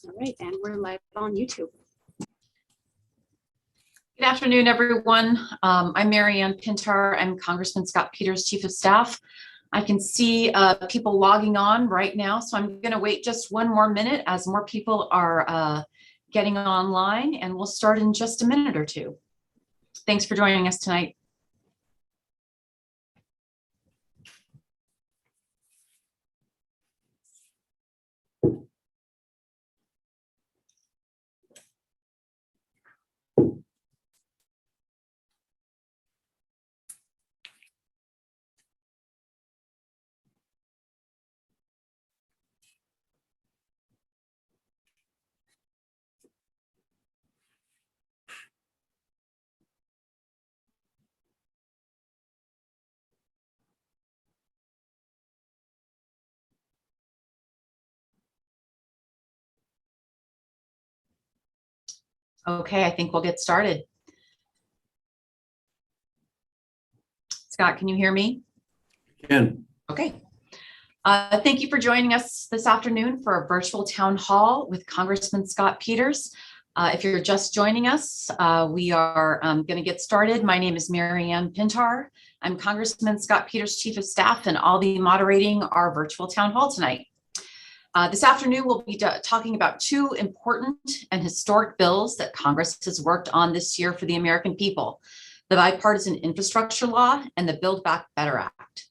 All right, and we're live on YouTube. Good afternoon, everyone. I'm Mary Ann Pintar. I'm Congressman Scott Peters' Chief of Staff. I can see people logging on right now, so I'm going to wait just one more minute as more people are getting online, and we'll start in just a minute or two. Thanks for joining us tonight. Okay, I think we'll get started. Scott, can you hear me? Can. Okay. Thank you for joining us this afternoon for a virtual town hall with Congressman Scott Peters. If you're just joining us, we are going to get started. My name is Mary Ann Pintar. I'm Congressman Scott Peters' Chief of Staff, and I'll be moderating our virtual town hall tonight. This afternoon, we'll be talking about two important and historic bills that Congress has worked on this year for the American people: the Bipartisan Infrastructure Law and the Build Back Better Act.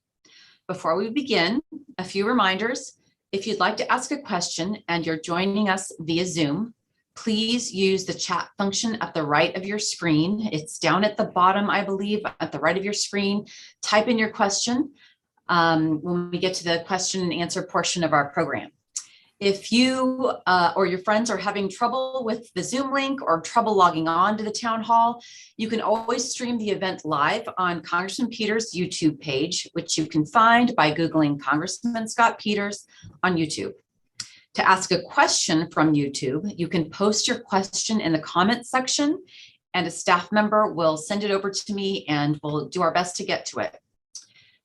Before we begin, a few reminders. If you'd like to ask a question and you're joining us via Zoom, please use the chat function at the right of your screen. It's down at the bottom, I believe, at the right of your screen. Type in your question when we get to the question and answer portion of our program. If you or your friends are having trouble with the Zoom link or trouble logging on to the town hall, you can always stream the event live on Congressman Peters' YouTube page, which you can find by Googling Congressman Scott Peters on YouTube. To ask a question from YouTube, you can post your question in the comment section, and a staff member will send it over to me, and we'll do our best to get to it.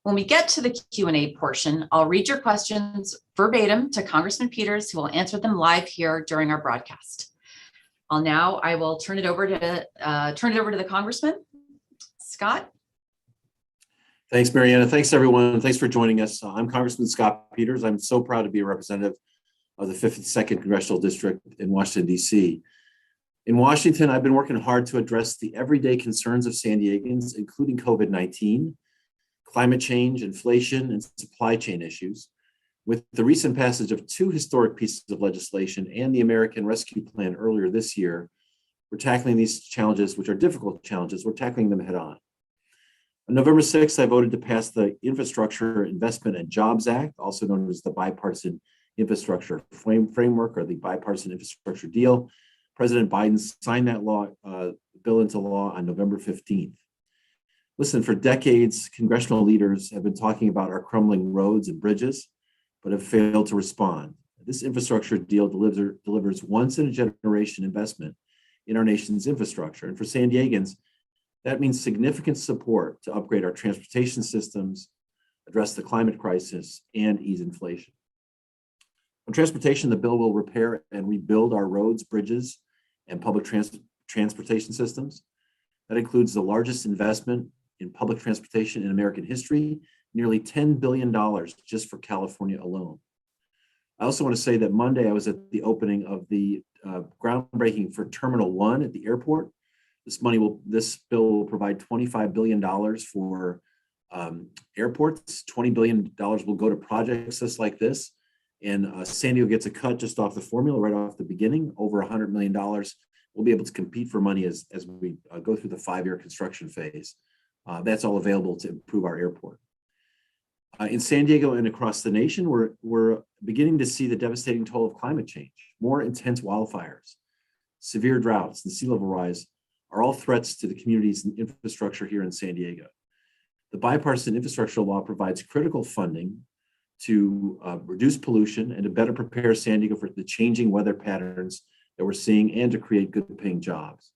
When we get to the Q&A portion, I'll read your questions verbatim to Congressman Peters, who will answer them live here during our broadcast. I will turn it over to the Congressman. Scott. Thanks, Mariana. Thanks, everyone. Thanks for joining us. I'm Congressman Scott Peters. I'm so proud to be a representative of the 52nd Congressional District in Washington, D.C. In Washington, I've been working hard to address the everyday concerns of San Diegans, including COVID-19, climate change, inflation, and supply chain issues. With the recent passage of two historic pieces of legislation and the American Rescue Plan earlier this year, we're tackling these challenges, which are difficult challenges. We're tackling them head on. On November 6th, I voted to pass the Infrastructure Investment and Jobs Act, also known as the Bipartisan Infrastructure Framework, or the Bipartisan Infrastructure Deal. President Biden signed that bill into law on November 15th. Listen, for decades, congressional leaders have been talking about our crumbling roads and bridges, but have failed to respond. This infrastructure deal delivers once-in-a-generation investment in our nation's infrastructure. And for San Diegans, that means significant support to upgrade our transportation systems, address the climate crisis, and ease inflation. On transportation, the bill will repair and rebuild our roads, bridges, and public transportation systems. That includes the largest investment in public transportation in American history, nearly $10 billion just for California alone. I also want to say that Monday I was at the opening of the groundbreaking for Terminal 1 at the airport. This bill will provide $25 billion for airports. $20 billion will go to projects just like this. And San Diego gets a cut just off the formula, right off the beginning, over $100 million. We'll be able to compete for money as we go through the 5-year construction phase. That's all available to improve our airport. In San Diego and across the nation, we're beginning to see the devastating toll of climate change. More intense wildfires, severe droughts, and sea level rise are all threats to the community's infrastructure here in San Diego. The Bipartisan Infrastructure Law provides critical funding to reduce pollution and to better prepare San Diego for the changing weather patterns that we're seeing and to create good-paying jobs.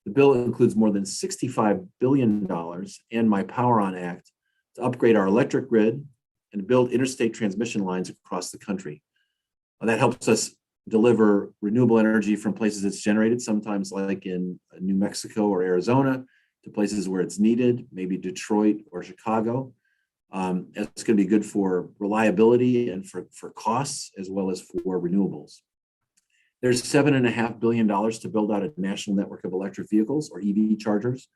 The bill includes more than $65 billion and My Power On Act to upgrade our electric grid and build interstate transmission lines across the country. That helps us deliver renewable energy from places it's generated, sometimes like in New Mexico or Arizona, to places where it's needed, maybe Detroit or Chicago. It's going to be good for reliability and for costs, as well as for renewables. There's $7.5 billion to build out a national network of electric vehicles or EV chargers,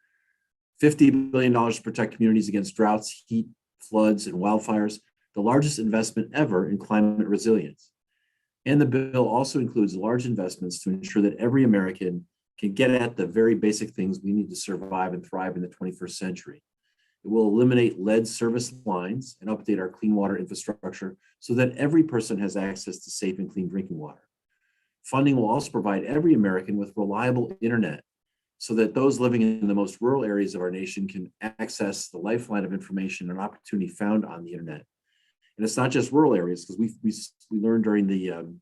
$50 billion to protect communities against droughts, heat, floods, and wildfires, the largest investment ever in climate resilience. And the bill also includes large investments to ensure that every American can get at the very basic things we need to survive and thrive in the 21st century. It will eliminate lead service lines and update our clean water infrastructure so that every person has access to safe and clean drinking water. Funding will also provide every American with reliable internet so that those living in the most rural areas of our nation can access the lifeline of information and opportunity found on the internet. And it's not just rural areas, because we learned during the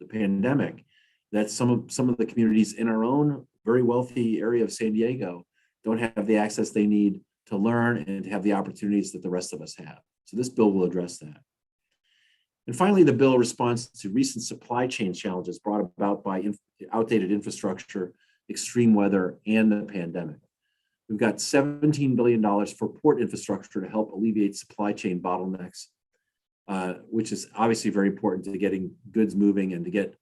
pandemic that some of the communities in our own very wealthy area of San Diego don't have the access they need to learn and to have the opportunities that the rest of us have. So this bill will address that. And finally, the bill responds to recent supply chain challenges brought about by outdated infrastructure, extreme weather, and the pandemic. We've got $17 billion for port infrastructure to help alleviate supply chain bottlenecks, which is obviously very important to getting goods moving and to get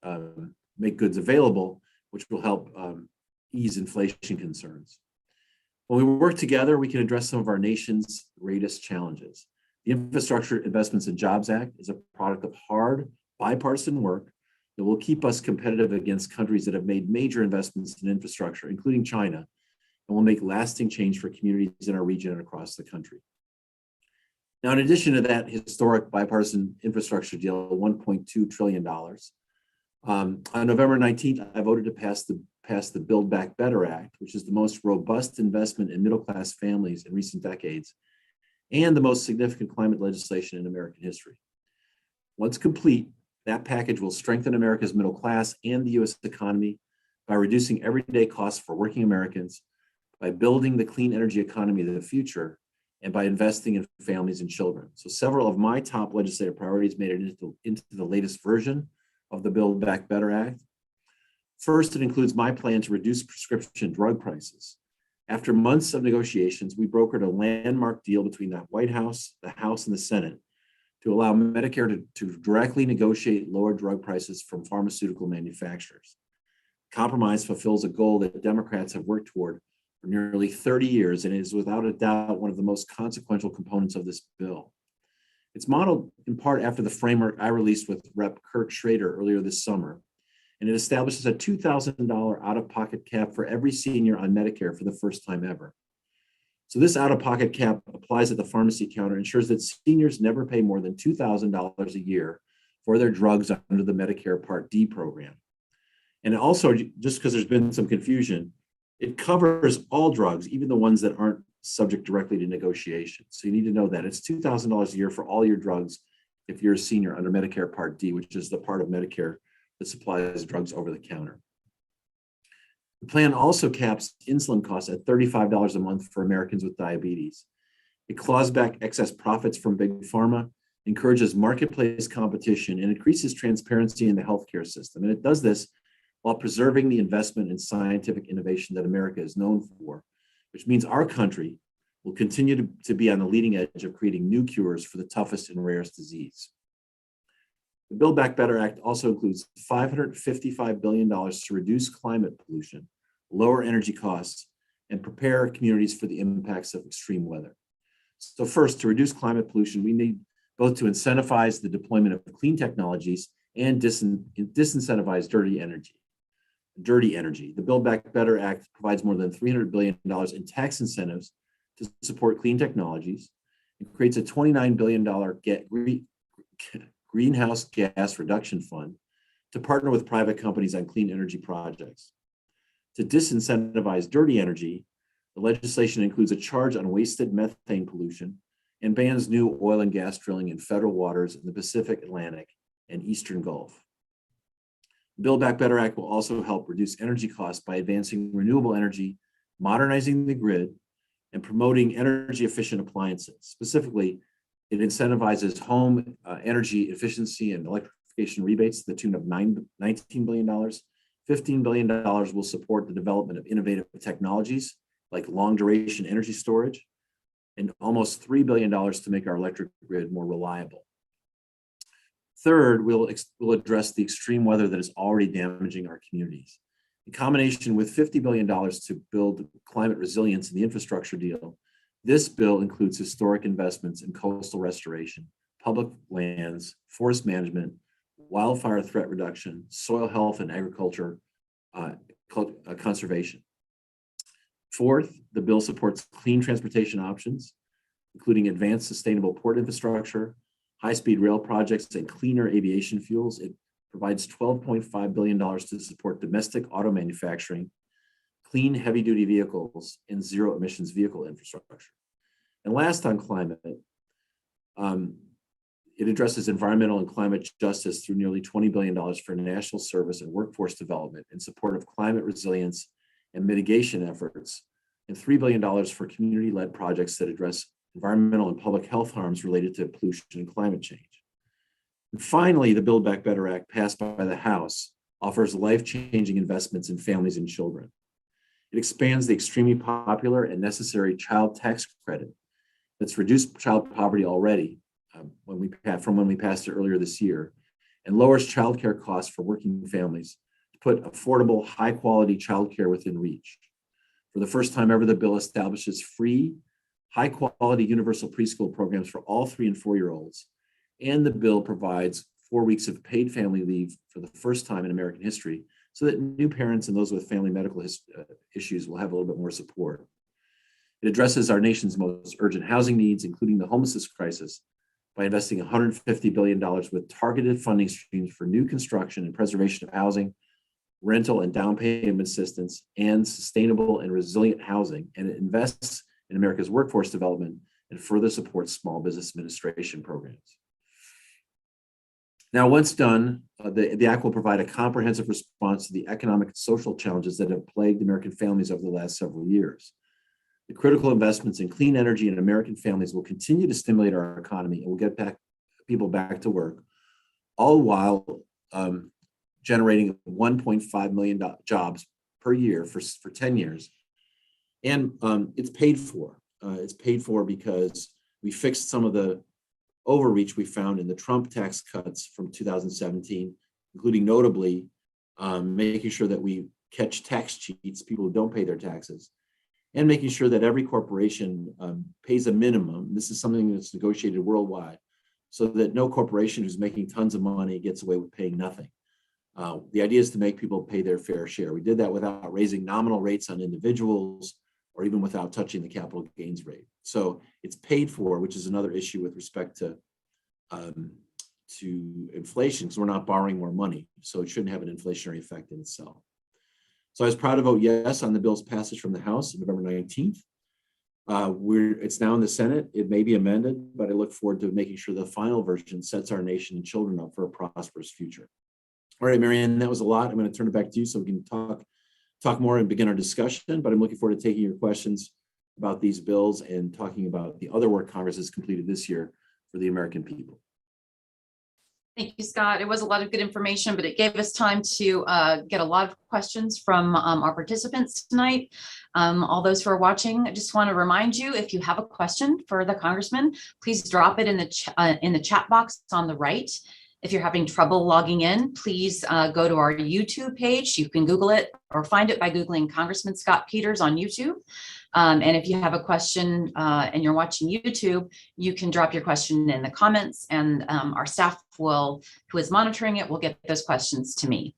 make goods available, which will help ease inflation concerns. When we work together, we can address some of our nation's greatest challenges. The Infrastructure Investments and Jobs Act is a product of hard, bipartisan work that will keep us competitive against countries that have made major investments in infrastructure, including China, and will make lasting change for communities in our region and across the country. Now, in addition to that historic bipartisan infrastructure deal, $1.2 trillion, on November 19th, I voted to pass the Build Back Better Act, which is the most robust investment in middle-class families in recent decades, and the most significant climate legislation in American history. Once complete, that package will strengthen America's middle class and the U.S. economy by reducing everyday costs for working Americans, by building the clean energy economy of the future, and by investing in families and children. So several of my top legislative priorities made it into the latest version of the Build Back Better Act. First, it includes my plan to reduce prescription drug prices. After months of negotiations, we brokered a landmark deal between the White House, the House, and the Senate to allow Medicare to directly negotiate lower drug prices from pharmaceutical manufacturers. Compromise fulfills a goal that Democrats have worked toward for nearly 30 years and is without a doubt one of the most consequential components of this bill. It's modeled in part after the framework I released with Rep. Kurt Schrader earlier this summer, and it establishes a $2,000 out-of-pocket cap for every senior on Medicare for the first time ever. So this out-of-pocket cap applies at the pharmacy counter, ensures that seniors never pay more than $2,000 a year for their drugs under the Medicare Part D program. And also, just because there's been some confusion, it covers all drugs, even the ones that aren't subject directly to negotiation. So you need to know that it's $2,000 a year for all your drugs if you're a senior under Medicare Part D, which is the part of Medicare that supplies drugs over the counter. The plan also caps insulin costs at $35 a month for Americans with diabetes. It claws back excess profits from big pharma, encourages marketplace competition, and increases transparency in the healthcare system. And it does this while preserving the investment in scientific innovation that America is known for, which means our country will continue to be on the leading edge of creating new cures for the toughest and rarest disease. The Build Back Better Act also includes $555 billion to reduce climate pollution, lower energy costs, and prepare communities for the impacts of extreme weather. So first, to reduce climate pollution, we need both to incentivize the deployment of clean technologies and disincentivize dirty energy. The Build Back Better Act provides more than $300 billion in tax incentives to support clean technologies and creates a $29 billion greenhouse gas reduction fund to partner with private companies on clean energy projects. To disincentivize dirty energy, the legislation includes a charge on wasted methane pollution and bans new oil and gas drilling in federal waters in the Pacific, Atlantic, and Eastern Gulf. The Build Back Better Act will also help reduce energy costs by advancing renewable energy, modernizing the grid, and promoting energy efficient appliances. Specifically, it incentivizes home energy efficiency and electric electrification rebates to the tune of $19 billion. $15 billion will support the development of innovative technologies like long duration energy storage, and almost $3 billion to make our electric grid more reliable. Third, we'll address the extreme weather that is already damaging our communities. In combination with $50 billion to build climate resilience in the infrastructure deal, this bill includes historic investments in coastal restoration, public lands, forest management, wildfire threat reduction, soil health and agriculture conservation. Fourth, the bill supports clean transportation options, including advanced sustainable port infrastructure, high-speed rail projects, and cleaner aviation fuels. It provides $12.5 billion to support domestic auto manufacturing, clean heavy-duty vehicles, and zero emissions vehicle infrastructure. And last on climate, it addresses environmental and climate justice through nearly $20 billion for national service and workforce development in support of climate resilience and mitigation efforts, and $3 billion for community-led projects that address environmental and public health harms related to pollution and climate change. And finally, the Build Back Better Act passed by the House offers life-changing investments in families and children. It expands the extremely popular and necessary child tax credit that's reduced child poverty already when we passed it earlier this year, and lowers childcare costs for working families to put affordable, high-quality childcare within reach. For the first time ever, the bill establishes free, high-quality universal preschool programs for all 3 and 4-year-olds, and the bill provides 4 weeks of paid family leave for the first time in American history, so that new parents and those with family medical issues will have a little bit more support. It addresses our nation's most urgent housing needs, including the homelessness crisis, by investing $150 billion with targeted funding streams for new construction and preservation of housing, rental and down payment assistance, and sustainable and resilient housing. And it invests in America's workforce development and further supports small business administration programs. Now, once done, the act will provide a comprehensive response to the economic and social challenges that have plagued American families over the last several years. The critical investments in clean energy and American families will continue to stimulate our economy and will get people back to work, all while generating 1.5 million jobs per year for 10 years. And it's paid for. It's paid for because we fixed some of the overreach we found in the Trump tax cuts from 2017, including notably making sure that we catch tax cheats, people who don't pay their taxes, and making sure that every corporation pays a minimum. This is something that's negotiated worldwide, so that no corporation who's making tons of money gets away with paying nothing. The idea is to make people pay their fair share. We did that without raising nominal rates on individuals or even without touching the capital gains rate. So it's paid for, which is another issue with respect to inflation, because we're not borrowing more money. So it shouldn't have an inflationary effect in itself. So I was proud to vote yes on the bill's passage from the House on November 19th. It's now in the Senate. It may be amended, but I look forward to making sure the final version sets our nation and children up for a prosperous future. All right, Marianne, that was a lot. I'm going to turn it back to you so we can talk more and begin our discussion, but I'm looking forward to taking your questions about these bills and talking about the other work Congress has completed this year for the American people. Thank you, Scott. It was a lot of good information, but it gave us time to get a lot of questions from our participants tonight. All those who are watching, I just want to remind you, if you have a question for the Congressman, please drop it in the chat box on the right. If you're having trouble logging in, please go to our YouTube page. You can Google it or find it by Googling Congressman Scott Peters on YouTube. And if you have a question and you're watching YouTube, you can drop your question in the comments, and our staff who is monitoring it, will get those questions to me.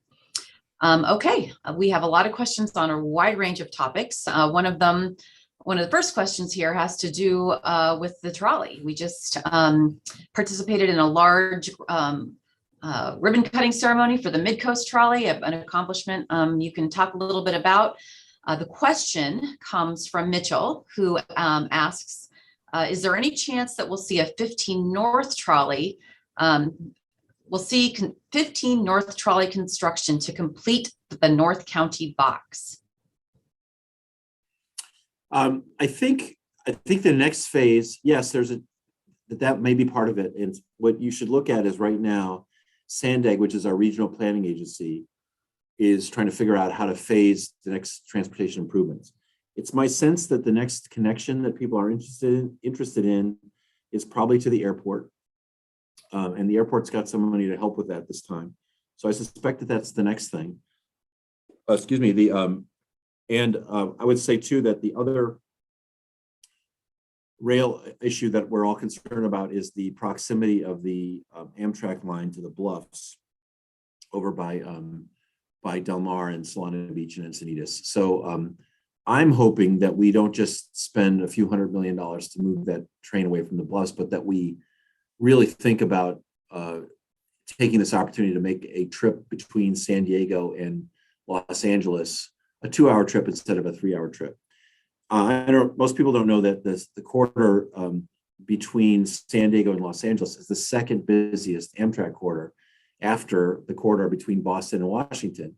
Okay, we have a lot of questions on a wide range of topics. One of the first questions here has to do with the trolley. We just participated in a large ribbon cutting ceremony for the Midcoast Trolley, an accomplishment you can talk a little bit about. The question comes from Mitchell, who asks, is there any chance that we'll see a 15 North trolley? We'll see 15 North trolley construction to complete the North County box. I think the next phase, yes, that may be part of it. And what you should look at is right now, SANDAG, which is our regional planning agency, is trying to figure out how to phase the next transportation improvements. It's my sense that the next connection that people are interested in is probably to the airport. And the airport's got some money to help with that this time. So I suspect that that's the next thing. Excuse me, I would say too that the other rail issue that we're all concerned about is the proximity of the Amtrak line to the bluffs over by Del Mar and Solana Beach and Encinitas. So I'm hoping that we don't just spend a few $100 million to move that train away from the bluffs, but that we really think about taking this opportunity to make a trip between San Diego and Los Angeles, a 2-hour trip instead of a 3-hour trip. Most people don't know that the corridor between San Diego and Los Angeles is the second busiest Amtrak corridor after the corridor between Boston and Washington.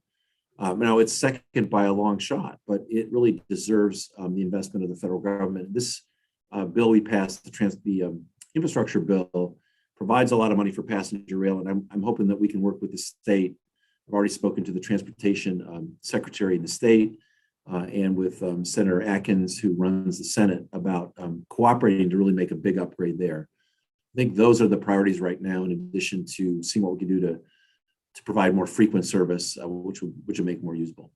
Now it's second by a long shot, but it really deserves the investment of the federal government. This bill we passed, the infrastructure bill, provides a lot of money for passenger rail, and I'm hoping that we can work with the state. I've already spoken to the transportation secretary in the state and with Senator Atkins, who runs the Senate, about cooperating to really make a big upgrade there. I think those are the priorities right now, in addition to seeing what we can do to provide more frequent service, which would make more usable.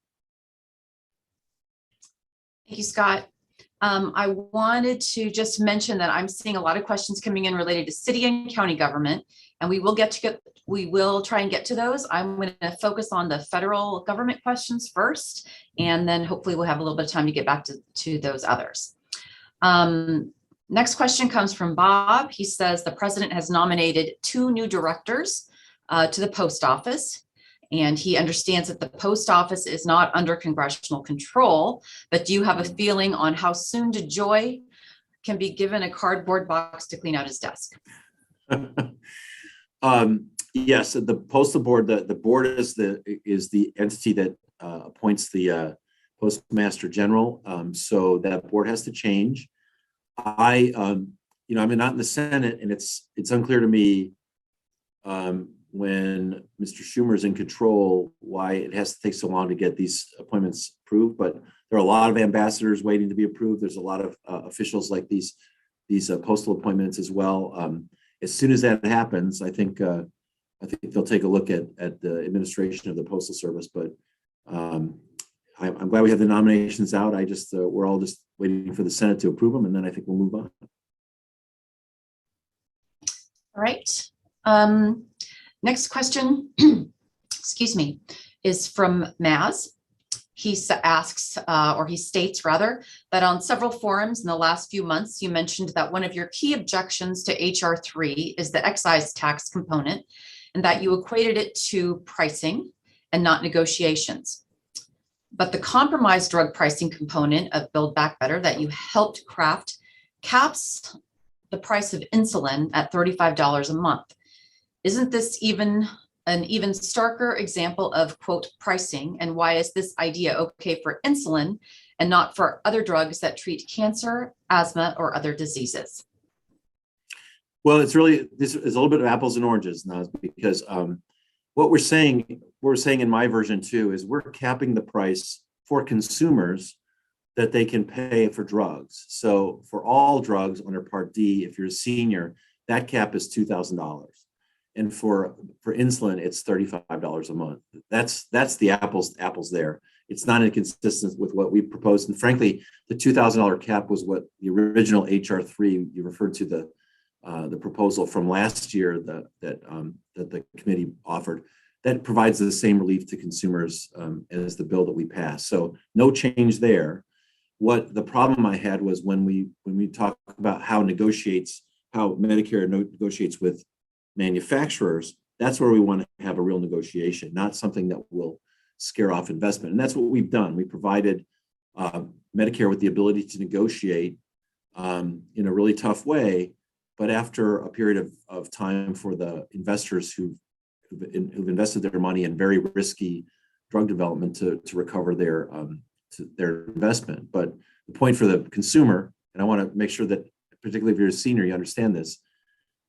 Thank you, Scott. I wanted to just mention that I'm seeing a lot of questions coming in related to city and county government, and we will try and get to those. I'm going to focus on the federal government questions first, and then hopefully we'll have a little bit of time to get back to those others. Next question comes from Bob. He says the president has nominated 2 new directors to the post office. And he understands that the post office is not under congressional control, but do you have a feeling on how soon DeJoy can be given a cardboard box to clean out his desk? Yes, the postal board, the board is the entity that appoints the postmaster general. So that board has to change. I'm not in the Senate, and it's unclear to me when Mr. Schumer is in control, why it has to take so long to get these appointments approved. But there are a lot of ambassadors waiting to be approved. There's a lot of officials like these postal appointments as well. As soon as that happens, I think they'll take a look at the administration of the Postal Service. But I'm glad we have the nominations out. We're all just waiting for the Senate to approve them, and then I think we'll move on. All right. Next question, excuse me, is from Maz. He asks, or he states rather, that on several forums in the last few months, you mentioned that one of your key objections to HR 3 is the excise tax component, and that you equated it to pricing and not negotiations. But the compromised drug pricing component of Build Back Better that you helped craft caps the price of insulin at $35 a month. Isn't this an even starker example of, quote, pricing? And why is this idea okay for insulin and not for other drugs that treat cancer, asthma, or other diseases? Well, this is a little bit of apples and oranges now, because what we're saying in my version too, is we're capping the price for consumers that they can pay for drugs. So for all drugs under Part D, if you're a senior, that cap is $2,000. And for insulin, it's $35 a month. That's the apples there. It's not inconsistent with what we proposed. And frankly, the $2,000 cap was what the original HR 3, you referred to the proposal from last year that the committee offered, that provides the same relief to consumers as the bill that we passed. So no change there. What the problem I had was when we talk about how Medicare negotiates with manufacturers, that's where we want to have a real negotiation, not something that will scare off investment. And that's what we've done. We provided Medicare with the ability to negotiate in a really tough way, but after a period of time for the investors who've invested their money in very risky drug development to recover their investment. But the point for the consumer, and I want to make sure that particularly if you're a senior, you understand this,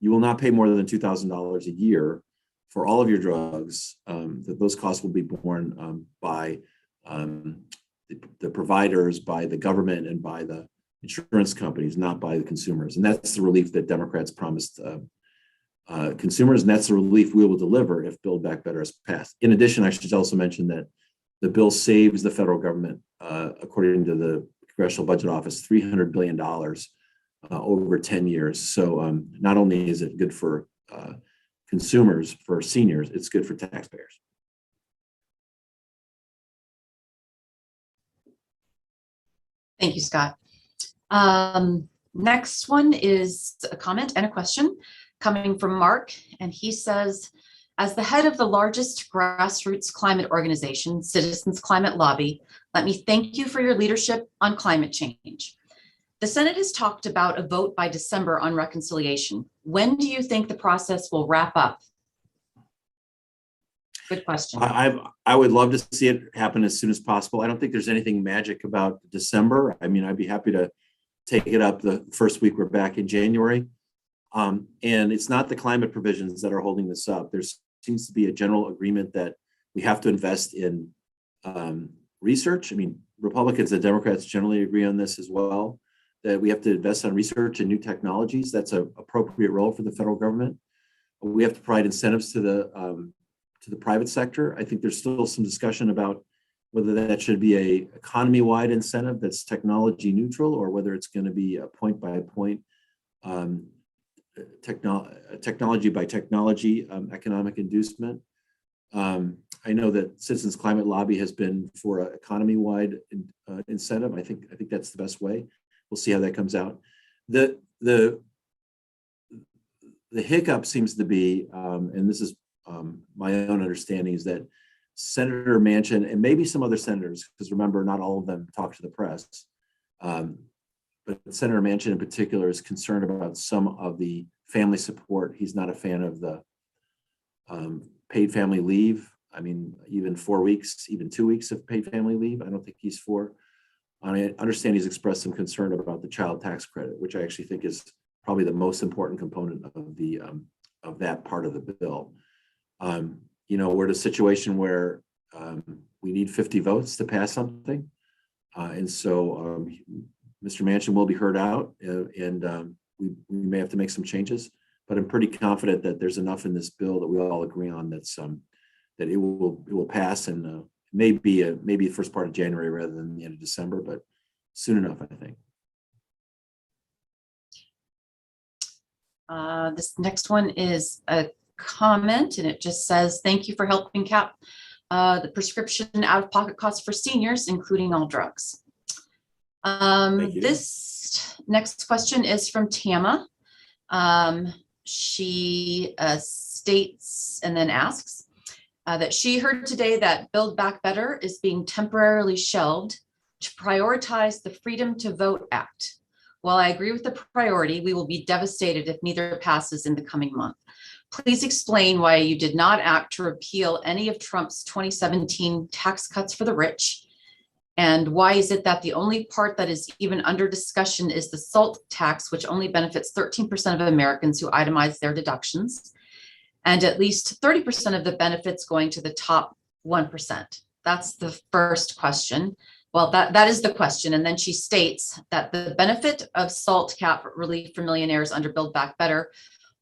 you will not pay more than $2,000 a year for all of your drugs, that those costs will be borne by the providers, by the government, and by the insurance companies, not by the consumers. And that's the relief that Democrats promised consumers, and that's the relief we will deliver if Build Back Better is passed. In addition, I should also mention that the bill saves the federal government, according to the Congressional Budget Office, $300 billion over 10 years. So not only is it good for consumers, for seniors, it's good for taxpayers. Thank you, Scott. Next one is a comment and a question coming from Mark, and he says, as the head of the largest grassroots climate organization, Citizens Climate Lobby, let me thank you for your leadership on climate change. The Senate has talked about a vote by December on reconciliation. When do you think the process will wrap up? Good question. I would love to see it happen as soon as possible. I don't think there's anything magic about December. I mean, I'd be happy to take it up the first week we're back in January. And it's not the climate provisions that are holding this up. There seems to be a general agreement that we have to invest in research. I mean, Republicans and Democrats generally agree on this as well, that we have to invest on research and new technologies. That's an appropriate role for the federal government. We have to provide incentives to the private sector. I think there's still some discussion about whether that should be a economy-wide incentive that's technology neutral, or whether it's going to be a point-by-point technology by technology economic inducement. I know that Citizens Climate Lobby has been for an economy-wide incentive. I think that's the best way. We'll see how that comes out. The hiccup seems to be, and this is my own understanding, is that Senator Manchin and maybe some other senators, because remember, not all of them talk to the press, but Senator Manchin in particular is concerned about some of the family support. He's not a fan of the paid family leave. I mean, even 4 weeks, even 2 weeks of paid family leave, I don't think he's for. I understand he's expressed some concern about the child tax credit, which I actually think is probably the most important component of that part of the bill. We're in a situation where we need 50 votes to pass something. And so Mr. Manchin will be heard out, and we may have to make some changes, but I'm pretty confident that there's enough in this bill that we all agree on that it will pass, and maybe the first part of January rather than the end of December, but soon enough, I think. This next one is a comment, and it just says, thank you for helping cap the prescription out-of-pocket costs for seniors, including all drugs. This next question is from Tama. She states and then asks that she heard today that Build Back Better is being temporarily shelved to prioritize the Freedom to Vote Act. While I agree with the priority, we will be devastated if neither passes in the coming month. Please explain why you did not act to repeal any of Trump's 2017 tax cuts for the rich. And why is it that the only part that is even under discussion is the SALT tax, which only benefits 13% of Americans who itemize their deductions, and at least 30% of the benefits going to the top 1%? That's the first question. Well, that is the question. And then she states that the benefit of SALT cap relief for millionaires under Build Back Better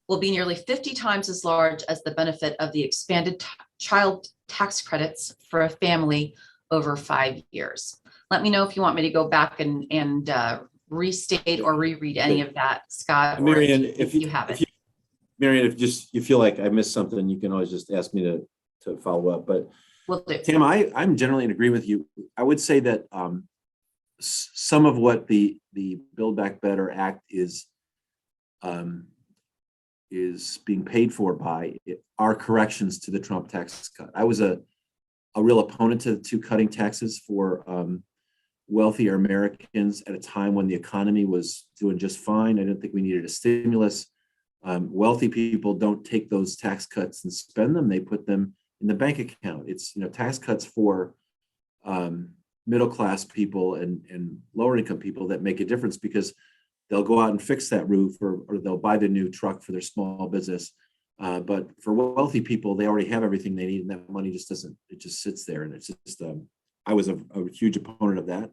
will be nearly 50 times as large as the benefit of the expanded child tax credits for a family over 5 years. Let me know if you want me to go back and restate or reread any of that, Scott. Marian, if you have it. Marian, if you feel like I missed something, you can always just ask me to follow up. But Will do. Tam, I'm generally in agreement with you. I would say that some of what the Build Back Better Act is being paid for by are corrections to the Trump tax cut. I was a real opponent to cutting taxes for wealthier Americans at a time when the economy was doing just fine. I didn't think we needed a stimulus. Wealthy people don't take those tax cuts and spend them. They put them in the bank account. It's tax cuts for middle class people and lower income people that make a difference, because they'll go out and fix that roof, or they'll buy the new truck for their small business. But for wealthy people, they already have everything they need, and that money just doesn't. It just sits there, and it's just. I was a huge opponent of that.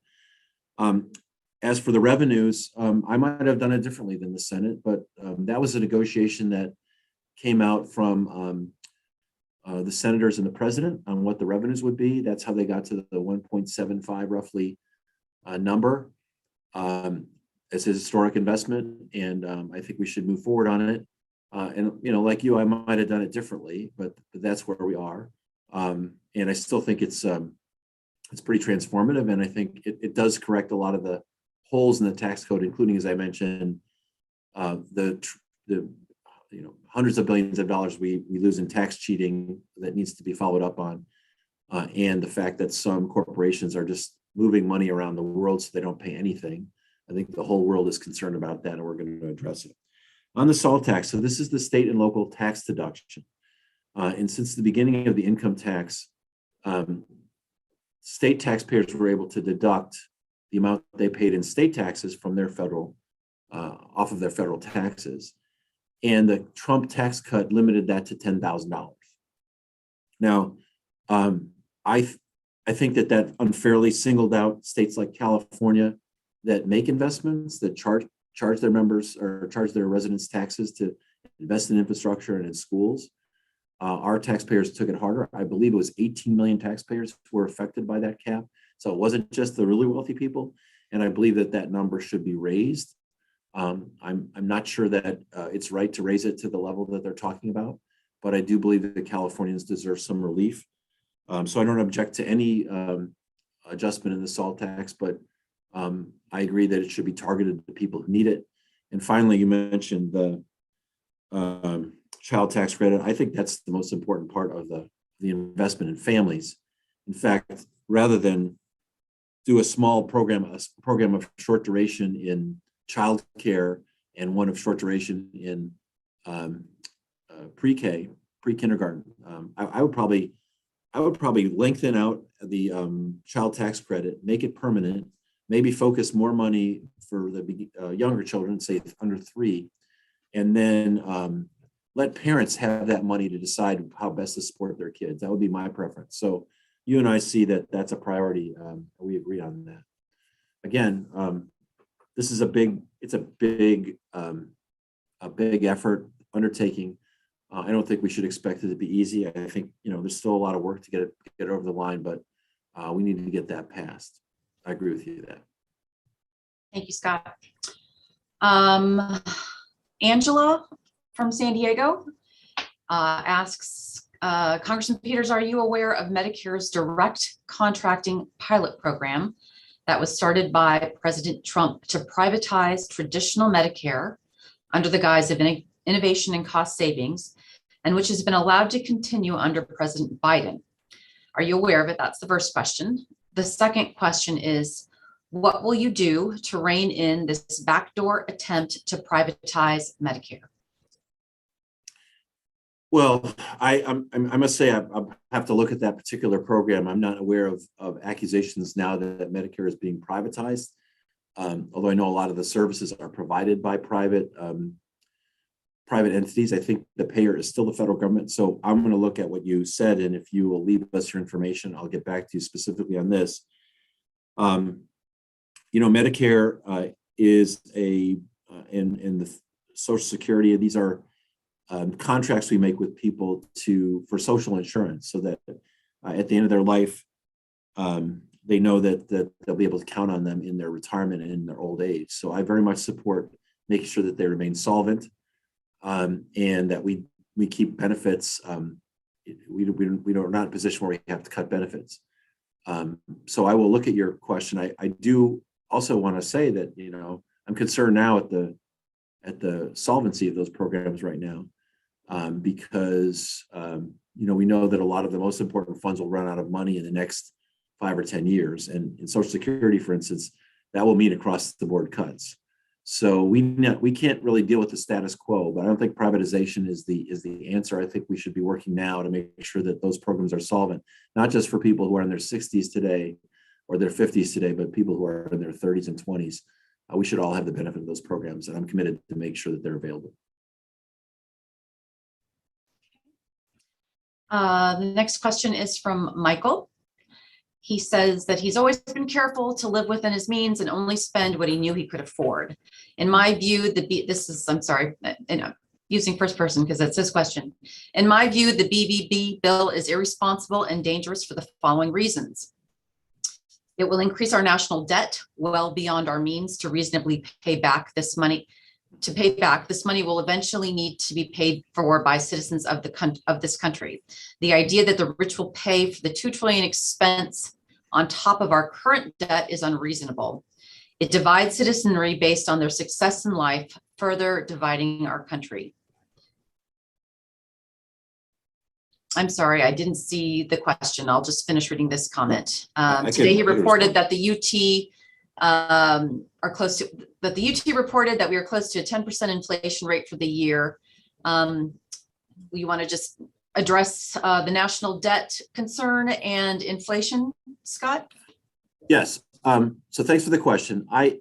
As for the revenues, I might have done it differently than the Senate, but that was a negotiation that came out from the senators and the president on what the revenues would be. That's how they got to the 1.75 roughly number as a historic investment, and I think we should move forward on it. And like you, I might have done it differently, but that's where we are. And I still think it's pretty transformative, and I think it does correct a lot of the holes in the tax code, including, as I mentioned, the hundreds of billions of dollars we lose in tax cheating that needs to be followed up on, and the fact that some corporations are just moving money around the world so they don't pay anything. I think the whole world is concerned about that, and we're going to address it. On the SALT tax, so this is the state and local tax deduction. And since the beginning of the income tax, state taxpayers were able to deduct the amount they paid in state taxes from their federal, off of their federal taxes. And the Trump tax cut limited that to $10,000. Now, I think that unfairly singled out states like California that make investments, that charge their members or charge their residents taxes to invest in infrastructure and in schools. Our taxpayers took it harder. I believe it was 18 million taxpayers who were affected by that cap. So it wasn't just the really wealthy people. And I believe that number should be raised. I'm not sure that it's right to raise it to the level that they're talking about, but I do believe that the Californians deserve some relief. So I don't object to any adjustment in the SALT tax, but I agree that it should be targeted to people who need it. And finally, you mentioned the child tax credit. I think that's the most important part of the investment in families. In fact, rather than do a small program, a program of short duration in child care and one of short duration in pre-K, pre-kindergarten, I would probably lengthen out the child tax credit, make it permanent, maybe focus more money for the younger children, say under 3, and then let parents have that money to decide how best to support their kids. That would be my preference. So you and I see that that's a priority. We agree on that. Again, this is a big effort undertaking. I don't think we should expect it to be easy. I think there's still a lot of work to get it over the line, but we need to get that passed. I agree with you that. Thank you, Scott. Angela from San Diego asks, Congressman Peters, are you aware of Medicare's direct contracting pilot program that was started by President Trump to privatize traditional Medicare under the guise of innovation and cost savings, and which has been allowed to continue under President Biden? Are you aware of it? That's the first question. The second question is, what will you do to rein in this backdoor attempt to privatize Medicare? Well, I must say I have to look at that particular program. I'm not aware of accusations now that Medicare is being privatized, although I know a lot of the services are provided by private entities. I think the payer is still the federal government. So I'm going to look at what you said, and if you will leave us your information, I'll get back to you specifically on this. Medicare is in the Social Security. These are contracts we make with people for social insurance, so that at the end of their life, they know that they'll be able to count on them in their retirement and in their old age. So I very much support making sure that they remain solvent, and that we keep benefits. We're not in a position where we have to cut benefits. So I will look at your question. I do also want to say that I'm concerned now at the solvency of those programs right now, because we know that a lot of the most important funds will run out of money in the next 5 or 10 years, and in Social Security, for instance, that will mean across the board cuts. So we can't really deal with the status quo, but I don't think privatization is the answer. I think we should be working now to make sure that those programs are solvent, not just for people who are in their 60s today or their 50s today, but people who are in their 30s and 20s. We should all have the benefit of those programs, and I'm committed to make sure that they're available. The next question is from Michael. He says that he's always been careful to live within his means and only spend what he knew he could afford. In my view, using first person because it's his question. In my view, the BBB bill is irresponsible and dangerous for the following reasons. It will increase our national debt well beyond our means to reasonably pay back this money. To pay back, this money will eventually need to be paid for by citizens of this country. The idea that the rich will pay for the $2 trillion expense on top of our current debt is unreasonable. It divides citizenry based on their success in life, further dividing our country. I'm sorry, I didn't see the question. I'll just finish reading this comment. Today he reported that the UT reported that we are close to a 10% inflation rate for the year. We want to just address the national debt concern and inflation, Scott? Yes. So thanks for the question. A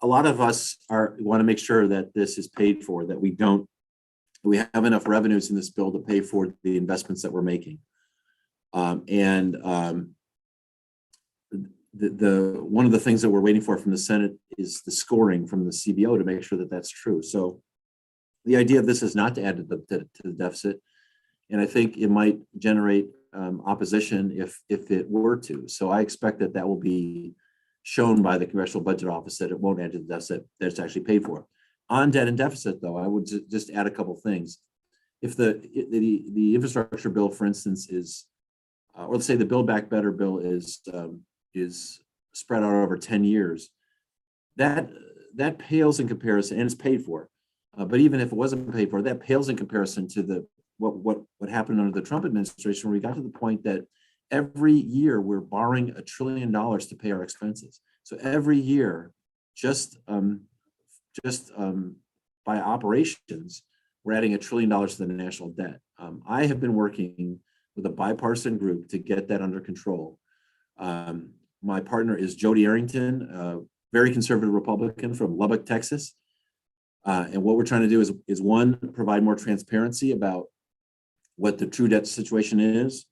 lot of us want to make sure that this is paid for, that we have enough revenues in this bill to pay for the investments that we're making. One of the things that we're waiting for from the Senate is the scoring from the CBO to make sure that that's true. So the idea of this is not to add to the deficit, and I think it might generate opposition if it were to. So I expect that will be shown by the Congressional Budget Office that it won't add to the deficit, that it's actually paid for. On debt and deficit, though, I would just add a couple things. If the infrastructure bill, for instance, is, or let's say the Build Back Better bill is spread out over 10 years, that pales in comparison, and it's paid for. But even if it wasn't paid for, that pales in comparison to what happened under the Trump administration, where we got to the point that every year we're borrowing $1 trillion to pay our expenses. So every year, just by operations, we're adding $1 trillion to the national debt. I have been working with a bipartisan group to get that under control. My partner is Jody Arrington, a very conservative Republican from Lubbock, Texas. And what we're trying to do is one, provide more transparency about what the true debt situation is.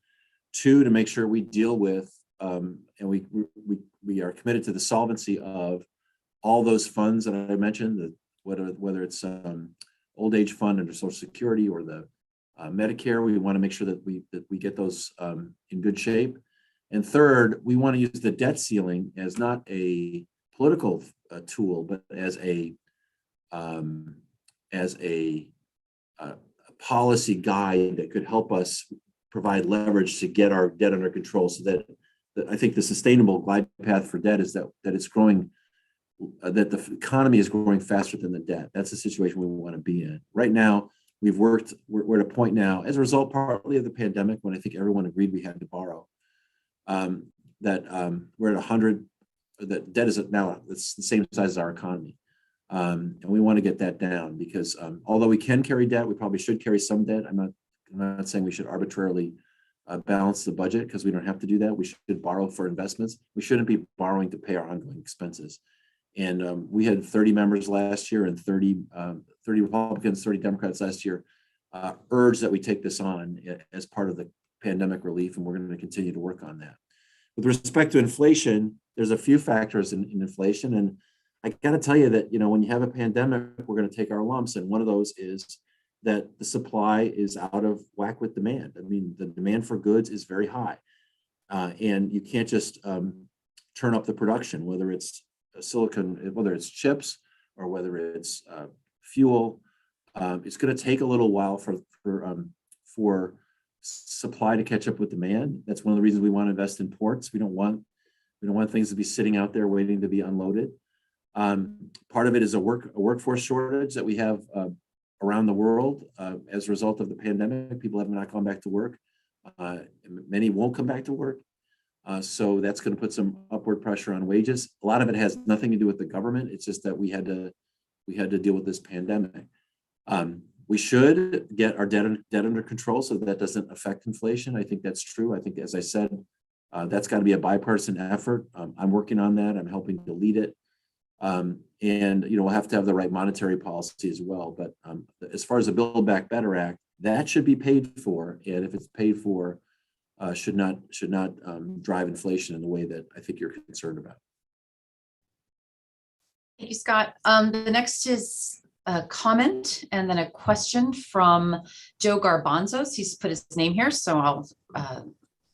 Two, to make sure we deal with, and we are committed to the solvency of all those funds that I mentioned, whether it's old age fund under Social Security or the Medicare. We want to make sure that we get those in good shape. And third, we want to use the debt ceiling as not a political tool, but as a policy guide that could help us provide leverage to get our debt under control, so that I think the sustainable glide path for debt is that it's growing, that the economy is growing faster than the debt. That's the situation we want to be in. Right now, we're at a point now, as a result partly of the pandemic, when I think everyone agreed we had to borrow, that we're at 100, that debt is now, it's the same size as our economy. And we want to get that down because although we can carry debt, we probably should carry some debt. I'm not saying we should arbitrarily balance the budget, because we don't have to do that. We should borrow for investments. We shouldn't be borrowing to pay our ongoing expenses. And we had 30 members last year, and 30 Republicans, 30 Democrats last year urged that we take this on as part of the pandemic relief, and we're going to continue to work on that. With respect to inflation, there's a few factors in inflation, and I got to tell you that, when you have a pandemic, we're going to take our lumps, and one of those is that the supply is out of whack with demand. I mean, the demand for goods is very high, and you can't just turn up the production, whether it's silicon, whether it's chips, or whether it's fuel. It's going to take a little while for supply to catch up with demand. That's one of the reasons we want to invest in ports. We don't want things to be sitting out there waiting to be unloaded. Part of it is a workforce shortage that we have around the world as a result of the pandemic. People have not gone back to work. Many won't come back to work. So that's going to put some upward pressure on wages. A lot of it has nothing to do with the government. It's just that we had to deal with this pandemic. We should get our debt under control so that doesn't affect inflation. I think that's true. I think, as I said, that's got to be a bipartisan effort. I'm working on that. I'm helping to lead it. And we'll have to have the right monetary policy as well. But as far as the Build Back Better Act, that should be paid for, and if it's paid for, should not drive inflation in the way that I think you're concerned about. Thank you, Scott. The next is a comment and then a question from Joe Garbanzos. He's put his name here, so I'll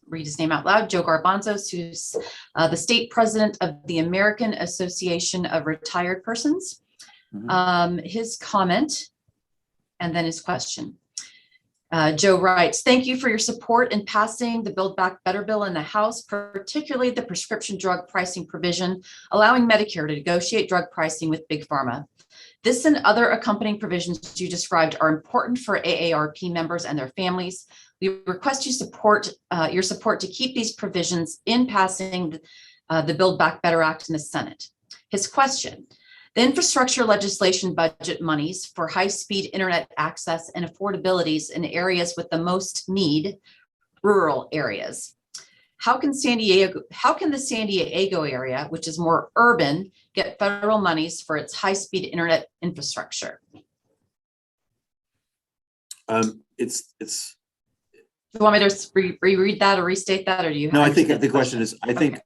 read his name out loud. Joe Garbanzos, who's the state president of the American Association of Retired Persons. His comment and then his question. Joe writes, thank you for your support in passing the Build Back Better bill in the House, particularly the prescription drug pricing provision, allowing Medicare to negotiate drug pricing with Big Pharma. This and other accompanying provisions you described are important for AARP members and their families. We request your support to keep these provisions in passing the Build Back Better Act in the Senate. His question. The infrastructure legislation budget monies for high-speed internet access and affordabilities in areas with the most need, rural areas. How can the San Diego area, which is more urban, get federal monies for its high-speed internet infrastructure? It's. Do you want me to reread that or restate that, or do you? No, I think the question is. I think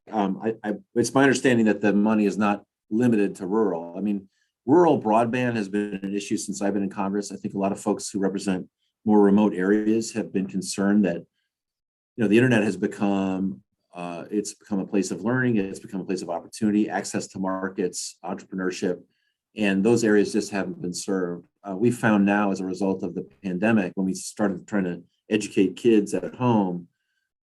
it's my understanding that the money is not limited to rural. I mean, rural broadband has been an issue since I've been in Congress. I think a lot of folks who represent more remote areas have been concerned that, the internet has become, it's become a place of learning. It's become a place of opportunity, access to markets, entrepreneurship, and those areas just haven't been served. We found now as a result of the pandemic, when we started trying to educate kids at home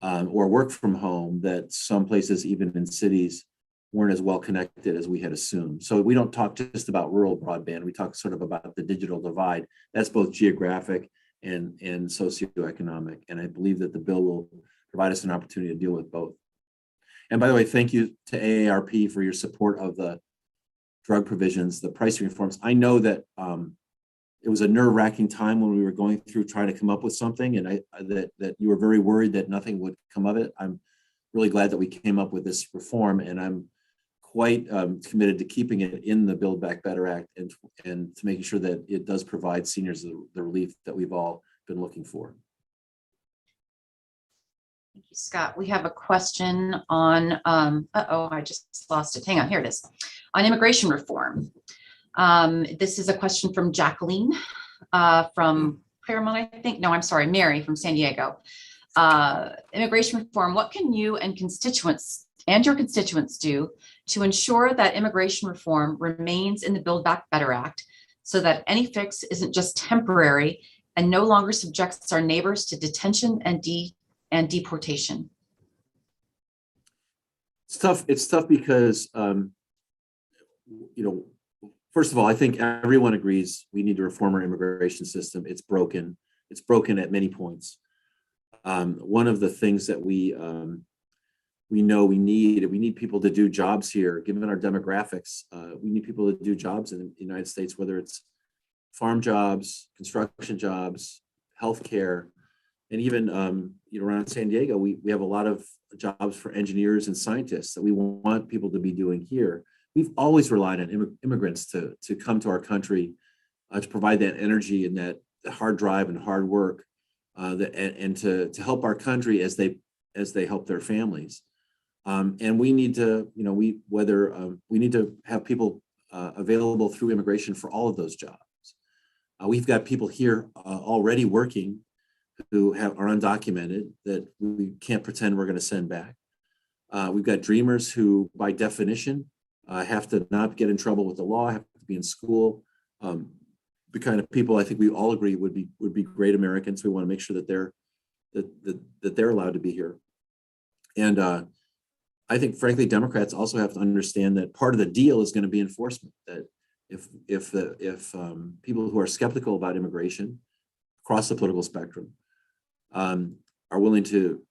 or work from home, that some places, even in cities, weren't as well connected as we had assumed. So we don't talk just about rural broadband. We talk sort of about the digital divide. That's both geographic and socioeconomic. And I believe that the bill will provide us an opportunity to deal with both. And by the way, thank you to AARP for your support of the drug provisions, the pricing reforms. I know that it was a nerve-wracking time when we were going through trying to come up with something, and that you were very worried that nothing would come of it. I'm really glad that we came up with this reform, and I'm quite committed to keeping it in the Build Back Better Act and to making sure that it does provide seniors the relief that we've all been looking for. Thank you, Scott. We have a question on, I just lost it. Hang on, here it is. On immigration reform. This is a question from Jacqueline from Claremont, I think. No, I'm sorry, Mary from San Diego. Immigration reform, what can you and your constituents do to ensure that immigration reform remains in the Build Back Better Act so that any fix isn't just temporary and no longer subjects our neighbors to detention and deportation? It's tough because, first of all, I think everyone agrees we need to reform our immigration system. It's broken. It's broken at many points. One of the things that we know we need people to do jobs here, given our demographics. We need people to do jobs in the United States, whether it's farm jobs, construction jobs, healthcare, and even around San Diego, we have a lot of jobs for engineers and scientists that we want people to be doing here. We've always relied on immigrants to come to our country to provide that energy and that hard drive and hard work, and to help our country as they help their families. And we need to, we need to have people available through immigration for all of those jobs. We've got people here already working who are undocumented that we can't pretend we're going to send back. We've got dreamers who, by definition, have to not get in trouble with the law, have to be in school. The kind of people I think we all agree would be great Americans. We want to make sure that they're allowed to be here. And I think, frankly, Democrats also have to understand that part of the deal is going to be enforcement. That if people who are skeptical about immigration across the political spectrum are willing to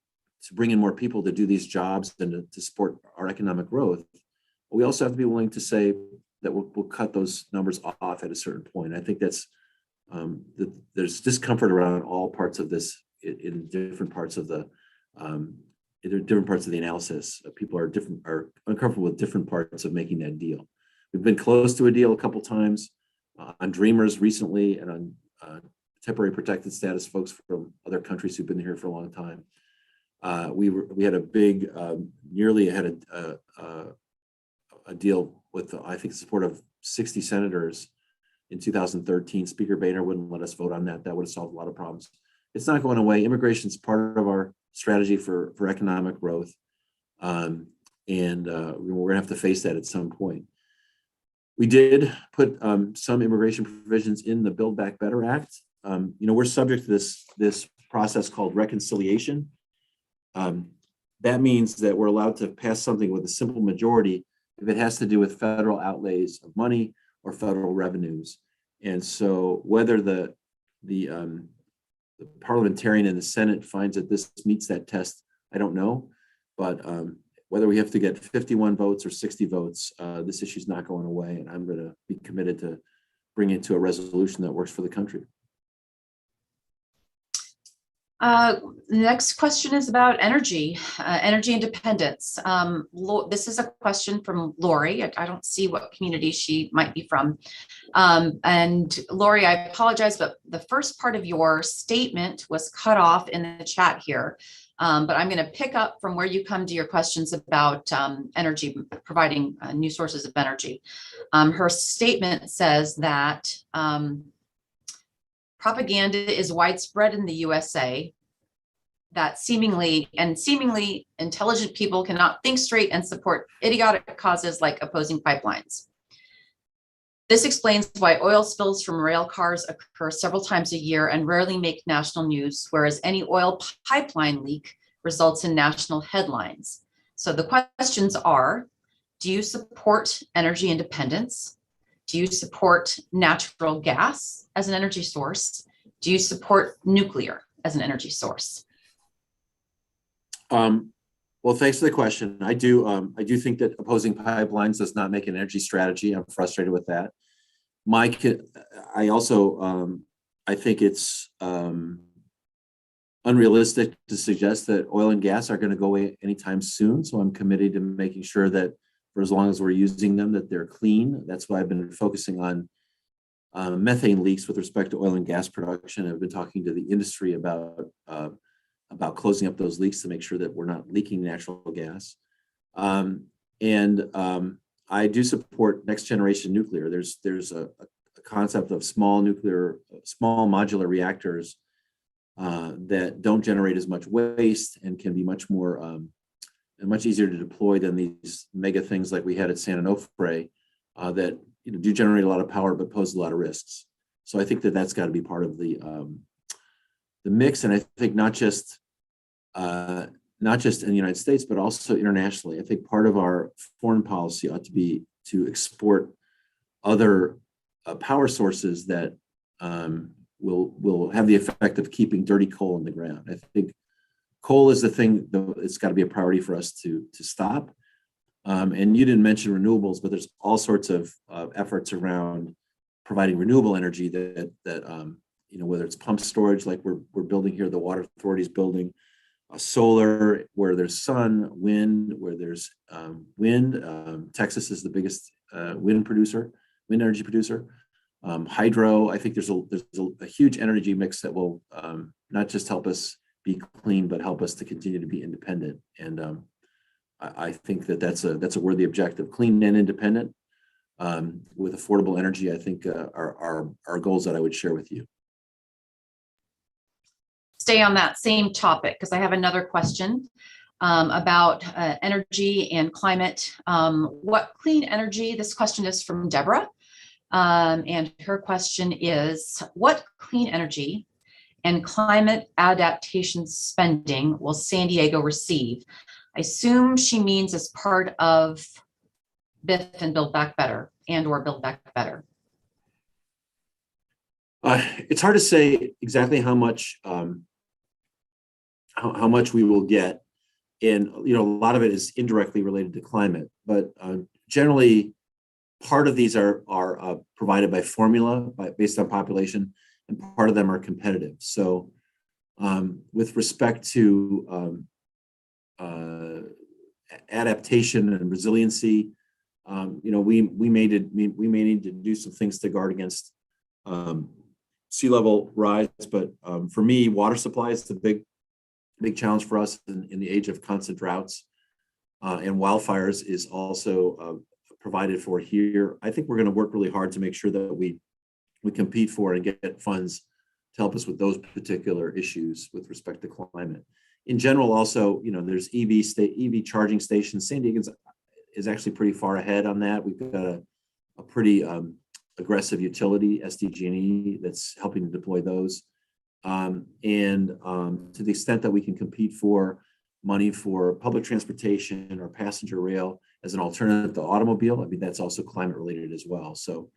bring in more people to do these jobs and to support our economic growth, we also have to be willing to say that we'll cut those numbers off at a certain point. I think that's there's discomfort around all parts of this in different parts of the analysis. People are uncomfortable with different parts of making that deal. We've been close to a deal a couple times on Dreamers recently and on temporary protected status folks from other countries who've been here for a long time. We had a big, nearly had a deal with, I think, the support of 60 senators in 2013. Speaker Boehner wouldn't let us vote on that. That would have solved a lot of problems. It's not going away. Immigration is part of our strategy for economic growth. And we're going to have to face that at some point. We did put some immigration provisions in the Build Back Better Act. We're subject to this process called reconciliation. That means that we're allowed to pass something with a simple majority if it has to do with federal outlays of money or federal revenues. And so whether the parliamentarian in the Senate finds that this meets that test, I don't know. But whether we have to get 51 votes or 60 votes, this issue is not going away. And I'm going to be committed to bring it to a resolution that works for the country. The next question is about energy, energy independence. This is a question from Lori. I don't see what community she might be from. And Lori, I apologize, but the first part of your statement was cut off in the chat here. But I'm going to pick up from where you come to your questions about energy, providing new sources of energy. Her statement says that propaganda is widespread in the USA, that seemingly intelligent people cannot think straight and support idiotic causes like opposing pipelines. This explains why oil spills from rail cars occur several times a year and rarely make national news, whereas any oil pipeline leak results in national headlines. So the questions are, do you support energy independence? Do you support natural gas as an energy source? Do you support nuclear as an energy source? Well, thanks for the question. I do think that opposing pipelines does not make an energy strategy. I'm frustrated with that. I think it's unrealistic to suggest that oil and gas are going to go away anytime soon. So I'm committed to making sure that for as long as we're using them, that they're clean. That's why I've been focusing on methane leaks with respect to oil and gas production. I've been talking to the industry about closing up those leaks to make sure that we're not leaking natural gas. I do support next generation nuclear. There's a concept of small modular reactors that don't generate as much waste and can be much more and much easier to deploy than these mega things like we had at San Onofre that do generate a lot of power but pose a lot of risks. So I think that that's got to be part of the mix, and I think not just in the United States but also internationally. I think part of our foreign policy ought to be to export other power sources that will have the effect of keeping dirty coal in the ground. I think coal is the thing that it's got to be a priority for us to stop. And you didn't mention renewables, but there's all sorts of efforts around providing renewable energy that whether it's pump storage like we're building here, the Water Authority is building, solar where there's sun, wind where there's wind. Texas is the biggest wind energy producer. Hydro. I think there's a huge energy mix that will not just help us be clean, but help us to continue to be independent. And I think that's a worthy objective. Clean and independent with affordable energy, I think are goals that I would share with you. Stay on that same topic because I have another question about energy and climate. What clean energy? This question is from Deborah. And her question is, what clean energy and climate adaptation spending will San Diego receive? I assume she means as part of BIF and Build Back Better or Build Back Better. It's hard to say exactly how much we will get, and a lot of it is indirectly related to climate. But generally, part of these are provided by formula based on population, and part of them are competitive. So, with respect to adaptation and resiliency, we may need to do some things to guard against sea level rise, but for me, water supply is the big challenge for us in the age of constant droughts, and wildfires is also provided for here. I think we're going to work really hard to make sure that we compete for and get funds to help us with those particular issues with respect to climate. In general, also, there's EV charging stations. San Diego is actually pretty far ahead on that. We've got a pretty aggressive utility, SDG&E, that's helping to deploy those. And to the extent that we can compete for money for public transportation or passenger rail as an alternative to automobile, I mean, that's also climate related as well. So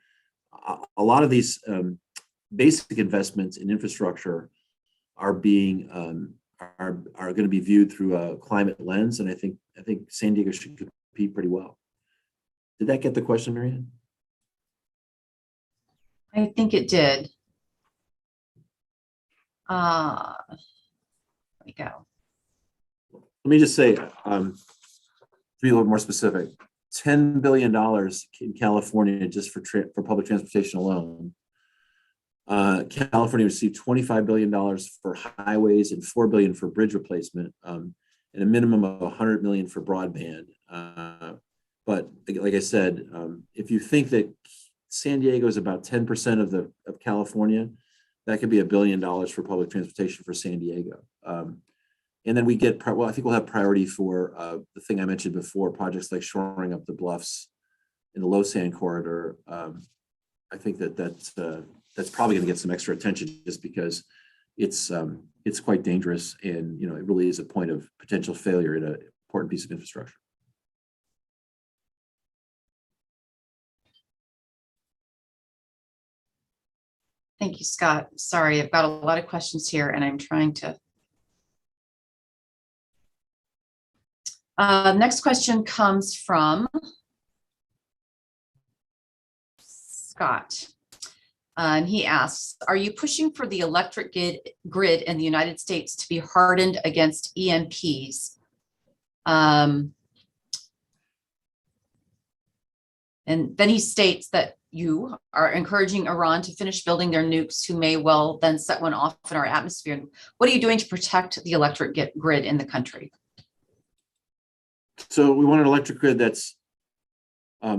a lot of these basic investments in infrastructure are being are going to be viewed through a climate lens, and I think San Diego should compete pretty well. Did that get the question, Marianne? I think it did. There we go. Let me just say, to be a little more specific, $10 billion in California just for public transportation alone. California received $25 billion for highways and $4 billion for bridge replacement, and a minimum of $100 million for broadband. But like I said, if you think that San Diego is about 10% of California, that could be $1 billion for public transportation for San Diego. And then we get, I think we'll have priority for the thing I mentioned before, projects like shoring up the bluffs in the low sand corridor. I think that's probably going to get some extra attention just because it's quite dangerous, and it really is a point of potential failure in an important piece of infrastructure. Thank you, Scott. Sorry, I've got a lot of questions here and I'm trying to. Next question comes from Scott. And he asks, are you pushing for the electric grid in the United States to be hardened against EMPs? And then he states that you are encouraging Iran to finish building their nukes, who may well then set one off in our atmosphere. What are you doing to protect the electric grid in the country? So we want an electric grid that's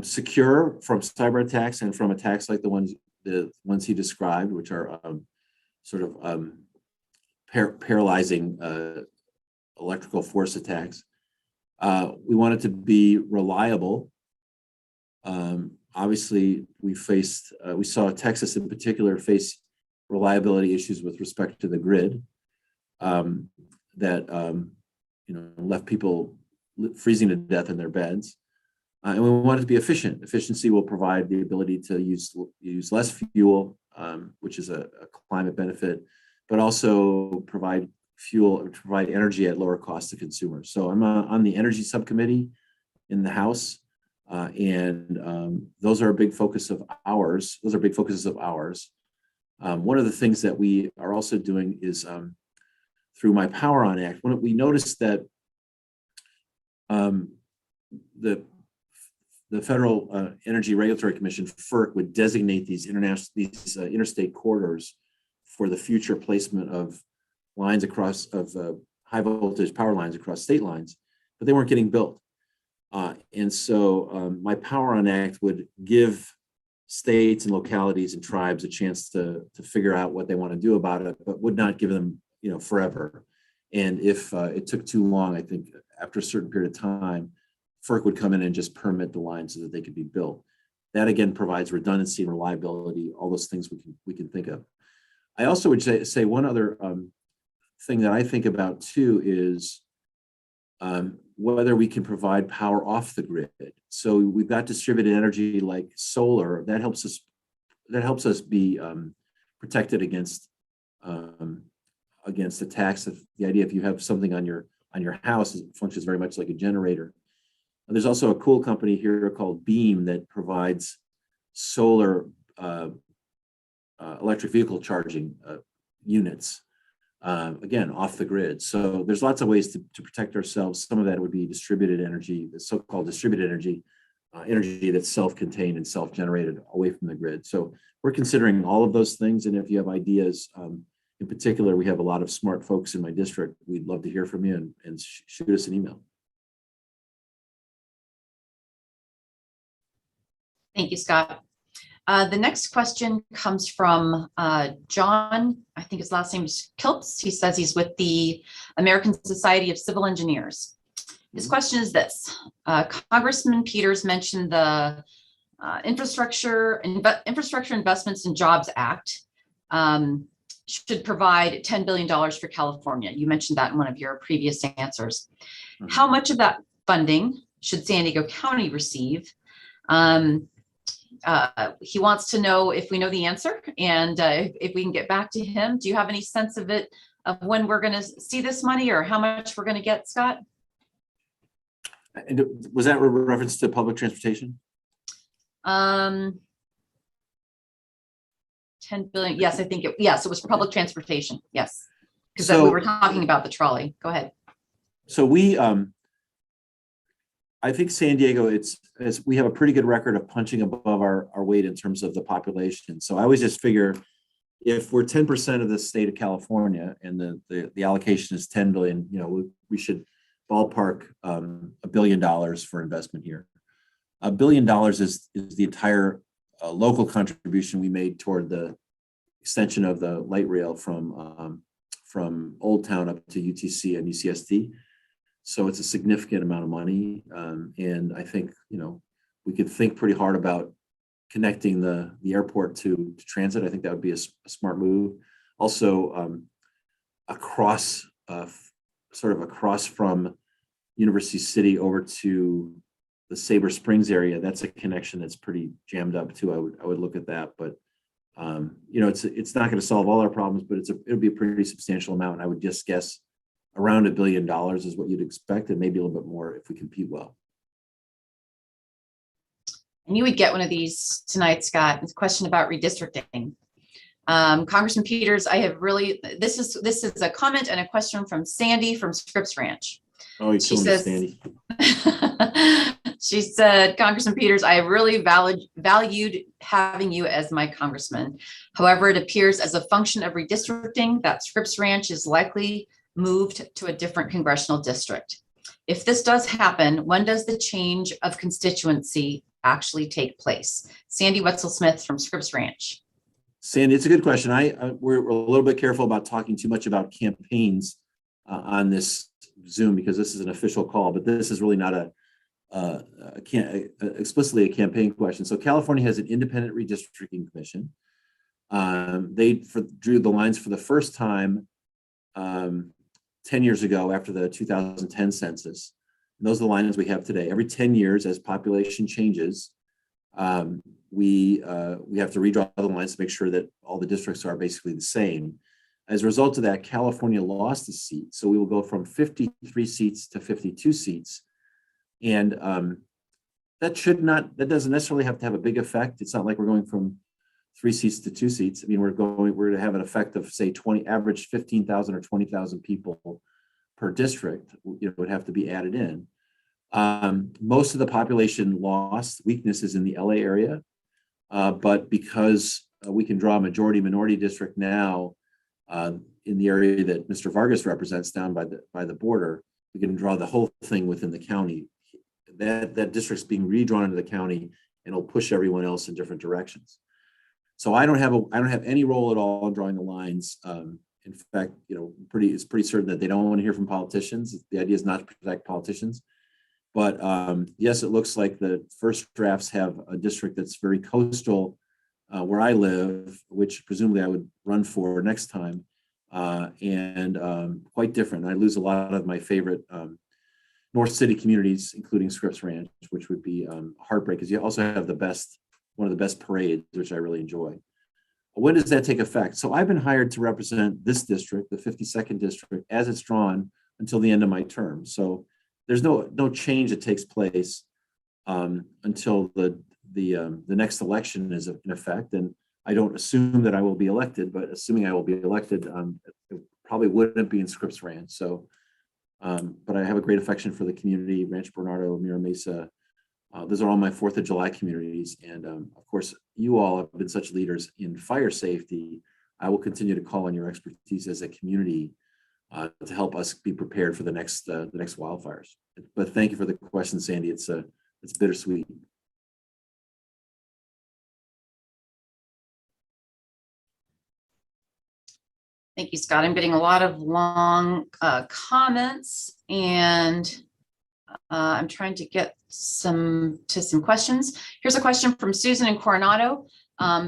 secure from cyber attacks and from attacks like the ones he described, which are sort of paralyzing electrical force attacks. We want it to be reliable. Obviously, we saw Texas in particular face reliability issues with respect to the grid that left people freezing to death in their beds. And we want it to be efficient. Efficiency will provide the ability to use less fuel, which is a climate benefit, but also provide energy at lower cost to consumers. So I'm on the energy subcommittee in the House, and those are a big focus of ours. Those are big focuses of ours. One of the things that we are also doing is through my Power On Act. When we noticed that the Federal Energy Regulatory Commission, FERC, would designate these interstate corridors for the future placement of lines of high voltage power lines across state lines, but they weren't getting built. And so my Power On Act would give states and localities and tribes a chance to figure out what they want to do about it, but would not give them forever. And if it took too long, I think after a certain period of time, FERC would come in and just permit the lines so that they could be built. That again provides redundancy and reliability, all those things we can think of. I also would say one other thing that I think about too is whether we can provide power off the grid. So we've got distributed energy like solar that helps us be protected against attacks. Of the idea, if you have something on your house, it functions very much like a generator. There's also a cool company here called Beam that provides solar electric vehicle charging units, again, off the grid. So there's lots of ways to protect ourselves. Some of that would be distributed energy, the so-called distributed energy. energy that's self-contained and self-generated away from the grid. So we're considering all of those things. And if you have ideas, in particular, we have a lot of smart folks in my district. We'd love to hear from you and shoot us an email. Thank you, Scott. The next question comes from John, I think his last name is Kilps. He says he's with the American Society of Civil Engineers. His question is this. Congressman Peters mentioned the Infrastructure Investments and Jobs Act should provide $10 billion for California. You mentioned that in one of your previous answers. Mm-hmm. How much of that funding should San Diego County receive? He wants to know if we know the answer and if we can get back to him. Do you have any sense of it, of when we're going to see this money or how much we're going to get, Scott? And was that a reference to public transportation? 10 billion. Yes, I think yes, it was for public transportation. Yes. Because we were talking about the trolley. Go ahead. So I think San Diego, we have a pretty good record of punching above our weight in terms of the population. So I always just figure if we're 10% of the state of California and the allocation is 10 billion, we should ballpark $1 billion for investment here. $1 billion is the entire local contribution we made toward the extension of the light rail from Old Town up to UTC and UCSD. So it's a significant amount of money. And I think, we could think pretty hard about connecting the airport to transit. I think that would be a smart move. Also, across from University City over to the Sabre Springs area, that's a connection that's pretty jammed up too. I would look at that, but it's not going to solve all our problems, but it'll be a pretty substantial amount. I would just guess around $1 billion is what you'd expect, and maybe a little bit more if we compete well. And you would get one of these tonight, Scott. It's a question about redistricting. Congressman Peters, this is a comment and a question from Sandy from Scripps Ranch. Oh, you're killing me, Sandy. She said, Congressman Peters, I have really valued having you as my congressman. However, it appears as a function of redistricting that Scripps Ranch is likely moved to a different congressional district. If this does happen, when does the change of constituency actually take place? Sandy Wetzel-Smith from Scripps Ranch. Sandy, it's a good question. We're a little bit careful about talking too much about campaigns on this Zoom because this is an official call, but this is really not explicitly a campaign question. So California has an independent redistricting commission. They drew the lines for the first time 10 years ago after the 2010 census. And those are the lines we have today. Every 10 years, as population changes, we have to redraw the lines to make sure that all the districts are basically the same. As a result of that, California lost a seat. So we will go from 53 seats to 52 seats. And that doesn't necessarily have to have a big effect. It's not like we're going from 3 seats to 2 seats. I mean, we're going to have an effect of, say, average 15,000 or 20,000 people per district, would have to be added in. Most of the population loss weakness is in the LA area, but because we can draw a majority-minority district now in the area that Mr. Vargas represents down by the border, we can draw the whole thing within the county. That district's being redrawn into the county, and it'll push everyone else in different directions. So I don't have any role at all in drawing the lines. In fact, it's pretty certain that they don't want to hear from politicians. The idea is not to protect politicians. But yes, it looks like the first drafts have a district that's very coastal where I live, which presumably I would run for next time, and quite different. I lose a lot of my favorite North City communities, including Scripps Ranch, which would be heartbreak, because you also have one of the best parades, which I really enjoy. When does that take effect? So I've been hired to represent this district, the 52nd district, as it's drawn until the end of my term. So there's no change that takes place until the next election is in effect. And I don't assume that I will be elected, but assuming I will be elected, it probably wouldn't be in Scripps Ranch. So, but I have a great affection for the community, Rancho Bernardo, Mira Mesa, Those are all my 4th of July communities. And of course, you all have been such leaders in fire safety. I will continue to call on your expertise as a community to help us be prepared for the next wildfires. But thank you for the question, Sandy. It's bittersweet. Thank you, Scott. I'm getting a lot of long comments, and I'm trying to get some questions. Here's a question from Susan in Coronado.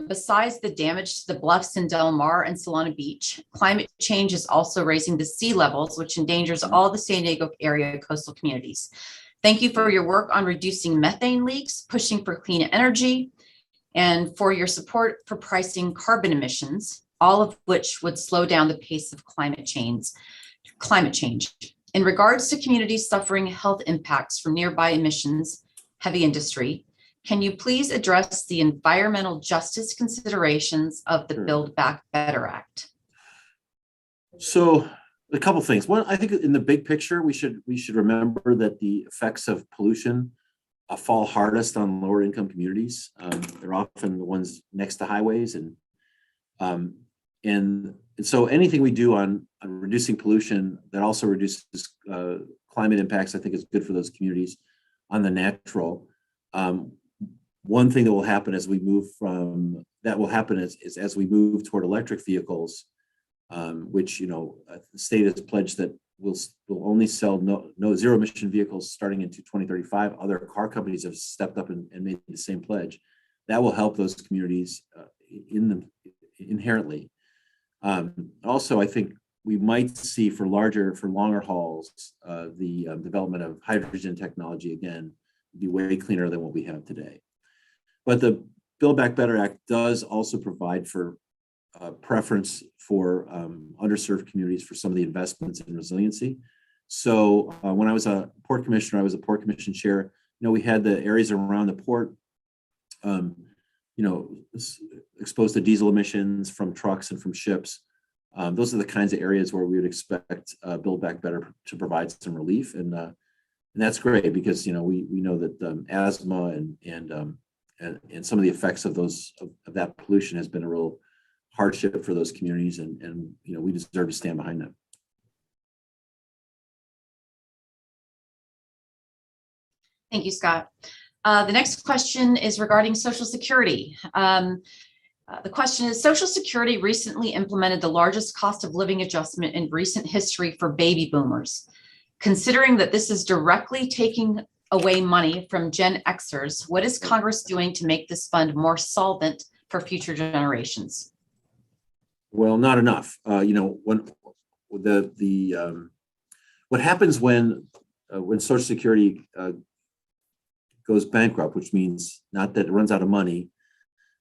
Besides the damage to the bluffs in Del Mar and Solana Beach, climate change is also raising the sea levels, which endangers all the San Diego area coastal communities. Thank you for your work on reducing methane leaks, pushing for clean energy, and for your support for pricing carbon emissions, all of which would slow down the pace of climate change. In regards to communities suffering health impacts from nearby emissions, heavy industry, can you please address the environmental justice considerations of the Build Back Better Act? So a couple things. One, I think in the big picture, we should remember that the effects of pollution fall hardest on lower income communities. They're often the ones next to highways, and so anything we do on reducing pollution that also reduces climate impacts, I think is good for those communities on the natural. One thing that will happen as we move is as we move toward electric vehicles, which the state has pledged that will only sell no zero emission vehicles starting into 2035. Other car companies have stepped up and made the same pledge. That will help those communities inherently. Also, I think we might see for longer hauls, the development of hydrogen technology again be way cleaner than what we have today. But the Build Back Better Act does also provide for preference for underserved communities for some of the investments in resiliency. So when I was a port commissioner, I was a port commission chair. We had the areas around the port, exposed to diesel emissions from trucks and from ships. Those are the kinds of areas where we would expect Build Back Better to provide some relief, and that's great because we know that asthma and some of the effects of that pollution has been a real hardship for those communities, and we deserve to stand behind them. Thank you, Scott. The next question is regarding Social Security. The question is, Social Security recently implemented the largest cost of living adjustment in recent history for baby boomers. Considering that this is directly taking away money from Gen Xers, what is Congress doing to make this fund more solvent for future generations? Well, not enough. What happens when Social Security goes bankrupt, which means not that it runs out of money,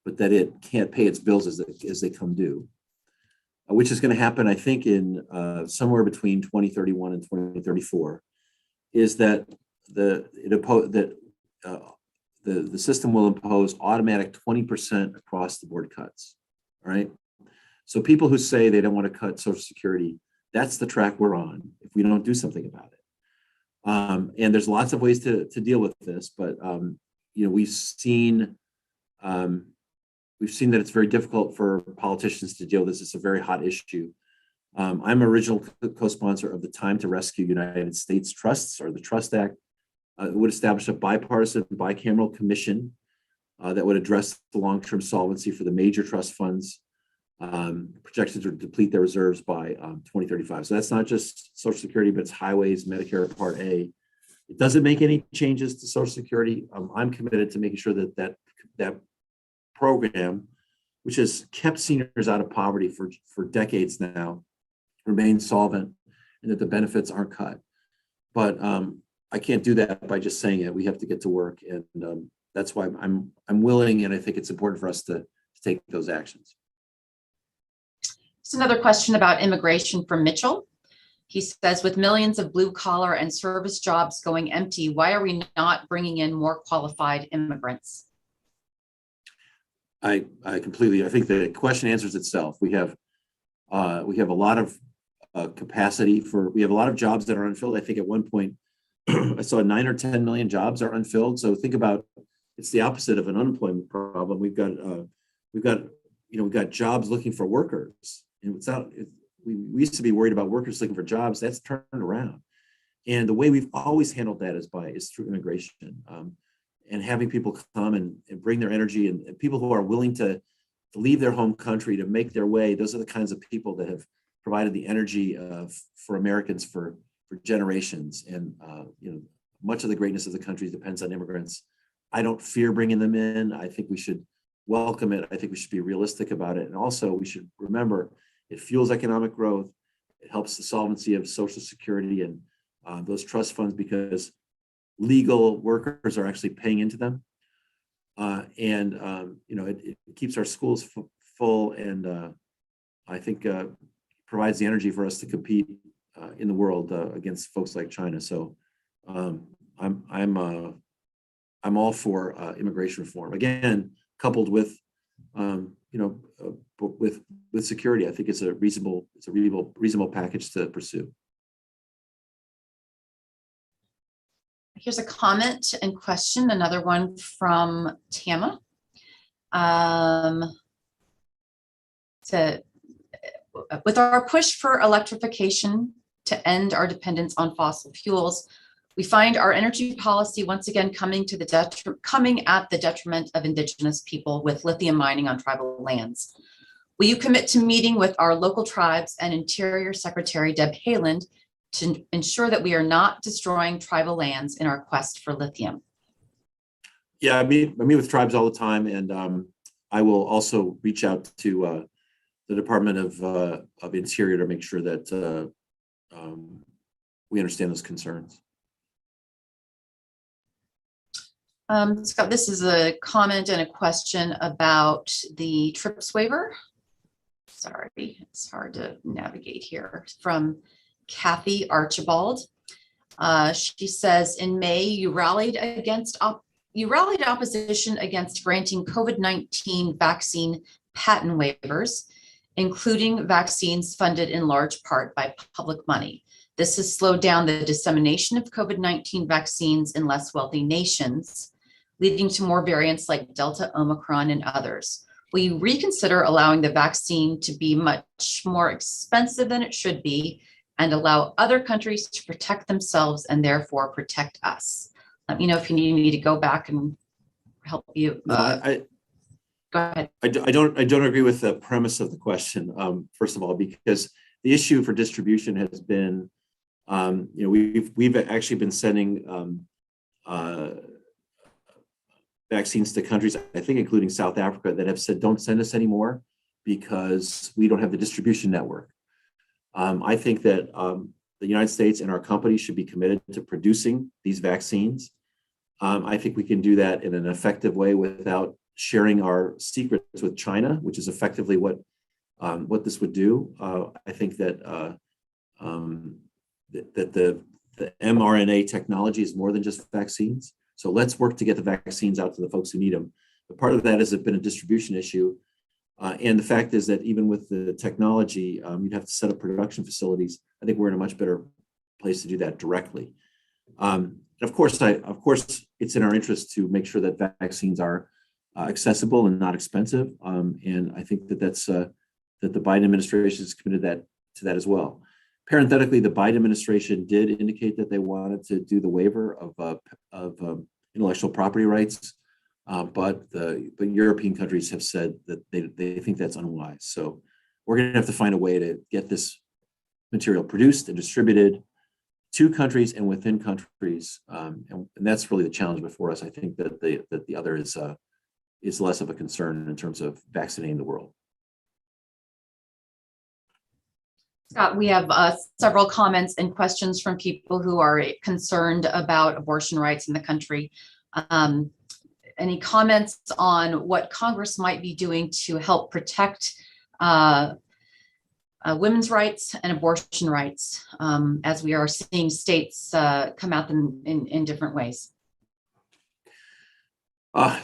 but that it can't pay its bills as they come due, which is going to happen, I think, in somewhere between 2031 and 2034, is that the system will impose automatic 20% across the board cuts. All right. So people who say they don't want to cut Social Security, that's the track we're on if we don't do something about it. And there's lots of ways to deal with this, but we've seen that it's very difficult for politicians to deal with this. It's a very hot issue. I'm original co-sponsor of the Time to Rescue United States Trusts, or the Trust Act. It would establish a bipartisan, bicameral commission that would address the long-term solvency for the major trust funds projected to deplete their reserves by 2035. So that's not just Social Security, but it's highways, Medicare Part A. It doesn't make any changes to Social Security. I'm committed to making sure that program, which has kept seniors out of poverty for decades now, remains solvent, and that the benefits aren't cut. But I can't do that by just saying it. We have to get to work, and that's why I'm willing, and I think it's important for us to take those actions. It's another question about immigration from Mitchell. He says, with millions of blue collar and service jobs going empty, why are we not bringing in more qualified immigrants? I think the question answers itself. We have a lot of capacity we have a lot of jobs that are unfilled. I think at one point I saw 9 or 10 million jobs are unfilled. So think about, it's the opposite of an unemployment problem. We've got jobs looking for workers, and we used to be worried about workers looking for jobs. That's turned around, and the way we've always handled that is through immigration, and having people come and bring their energy, and people who are willing to leave their home country to make their way. Those are the kinds of people that have provided the energy for Americans for generations, and much of the greatness of the country depends on immigrants. I don't fear bringing them in. I think we should welcome it. I think we should be realistic about it. And also we should remember it fuels economic growth. It helps the solvency of Social Security and those trust funds, because legal workers are actually paying into them. It keeps our schools full, and I think provides the energy for us to compete in the world against folks like China. So I'm all for immigration reform. Again, coupled with with security. I think it's a reasonable package to pursue. Here's a comment and question, another one from Tama. With our push for electrification to end our dependence on fossil fuels, we find our energy policy once again coming at the detriment of Indigenous people with lithium mining on tribal lands. Will you commit to meeting with our local tribes and Interior Secretary Deb Haaland to ensure that we are not destroying tribal lands in our quest for lithium? Yeah, I meet with tribes all the time, and I will also reach out to the Department of Interior to make sure that we understand those concerns. Scott, this is a comment and a question about the TRIPS waiver. Sorry, it's hard to navigate here. From Kathy Archibald. She says, in May, you rallied opposition against granting COVID-19 vaccine patent waivers, including vaccines funded in large part by public money. This has slowed down the dissemination of COVID-19 vaccines in less wealthy nations, leading to more variants like Delta, Omicron, and others. Will you reconsider allowing the vaccine to be much more expensive than it should be and allow other countries to protect themselves and therefore protect us? Let me know if you need me to go back and help you. No, go ahead. I don't agree with the premise of the question, first of all, because the issue for distribution has been, we've actually been sending vaccines to countries, I think including South Africa, that have said, don't send us anymore because we don't have the distribution network. I think that the United States and our companies should be committed to producing these vaccines. I think we can do that in an effective way without sharing our secrets with China, which is effectively what this would do. I think that that the mRNA technology is more than just vaccines. So let's work to get the vaccines out to the folks who need them. But part of that has been a distribution issue. And the fact is that even with the technology, you'd have to set up production facilities. I think we're in a much better place to do that directly. Of course, it's in our interest to make sure that vaccines are accessible and not expensive. And I think that that the Biden administration is committed to that as well. Parenthetically, the Biden administration did indicate that they wanted to do the waiver of intellectual property rights, but the European countries have said that they think that's unwise. So we're going to have to find a way to get this material produced and distributed to countries and within countries, and that's really the challenge before us. I think that the other is less of a concern in terms of vaccinating the world. Scott, we have several comments and questions from people who are concerned about abortion rights in the country. Any comments on what Congress might be doing to help protect women's rights and abortion rights as we are seeing states come at them in different ways?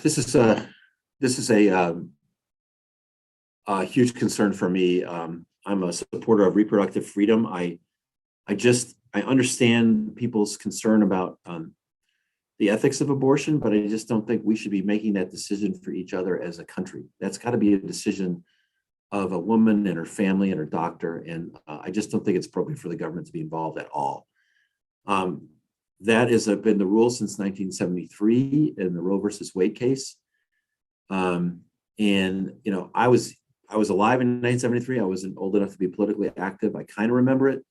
This is a huge concern for me. I'm a supporter of reproductive freedom. I I understand people's concern about the ethics of abortion, but I just don't think we should be making that decision for each other as a country. That's got to be a decision of a woman and her family and her doctor. And I just don't think it's appropriate for the government to be involved at all. That has been the rule since 1973 in the Roe versus Wade case. And, you know, I was alive in 1973. I wasn't old enough to be politically active. I kind of remember it,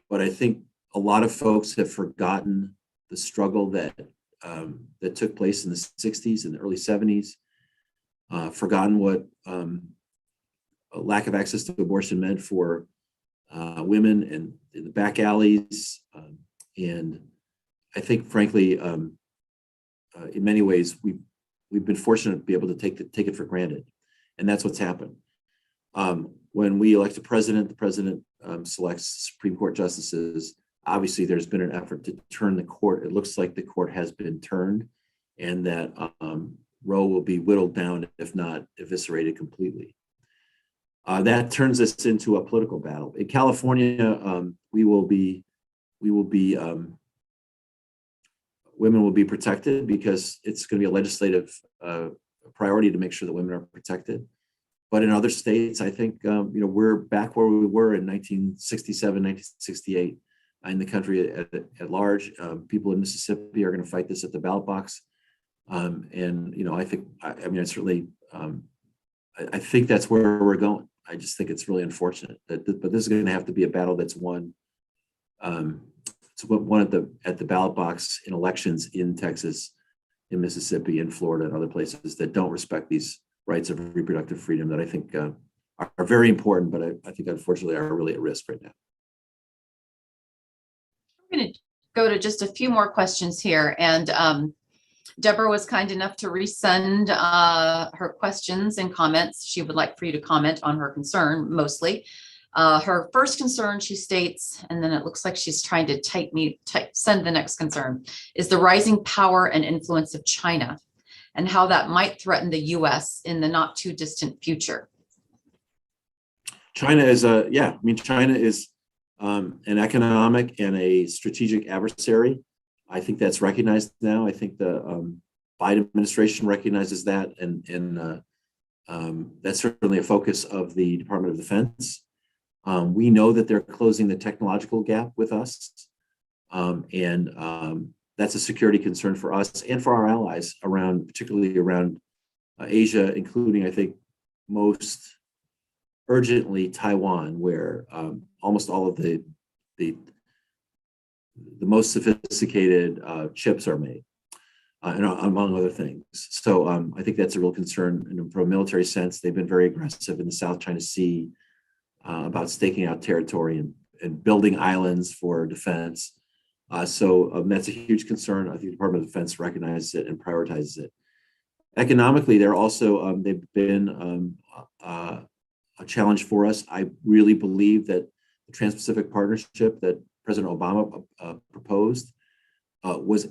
but I think a lot of folks have forgotten the struggle that took place in the 60s and the early 70s, forgotten what a lack of access to abortion meant for women and in the back alleys. And I think, frankly, in many ways, we've been fortunate to be able to take it for granted. And that's what's happened. When we elect a president, the president selects Supreme Court justices. Obviously, there's been an effort to turn the court. It looks like the court has been turned, and that Roe will be whittled down, if not eviscerated completely. That turns us into a political battle. In California, women will be protected because it's going to be a legislative priority to make sure that women are protected. But in other states, I think we're back where we were in 1967, 1968 in the country at large. People in Mississippi are going to fight this at the ballot box, and I think I think that's where we're going. I just think it's really unfortunate but this is going to have to be a battle that's won. It's won at the ballot box in elections in Texas, in Mississippi, in Florida, and other places that don't respect these rights of reproductive freedom that I think are very important, but I think unfortunately are really at risk right now. I'm going to go to just a few more questions here, and Deborah was kind enough to resend her questions and comments. She would like for you to comment on her concern mostly. Her first concern, she states, and then it looks like she's trying to send the next concern, is the rising power and influence of China and how that might threaten the U.S. in the not too distant future. China is China is an economic and a strategic adversary. I think that's recognized now. I think the Biden administration recognizes that, and that's certainly a focus of the Department of Defense. We know that they're closing the technological gap with us, and that's a security concern for us and for our allies particularly around Asia, including, I think, most urgently Taiwan, where almost all of the most sophisticated chips are made, and among other things. So I think that's a real concern. And from a military sense, they've been very aggressive in the South China Sea about staking out territory and building islands for defense. So that's a huge concern. I think the Department of Defense recognizes it and prioritizes it. Economically, they're also they've been a challenge for us. I really believe that the Trans-Pacific Partnership that President Obama proposed was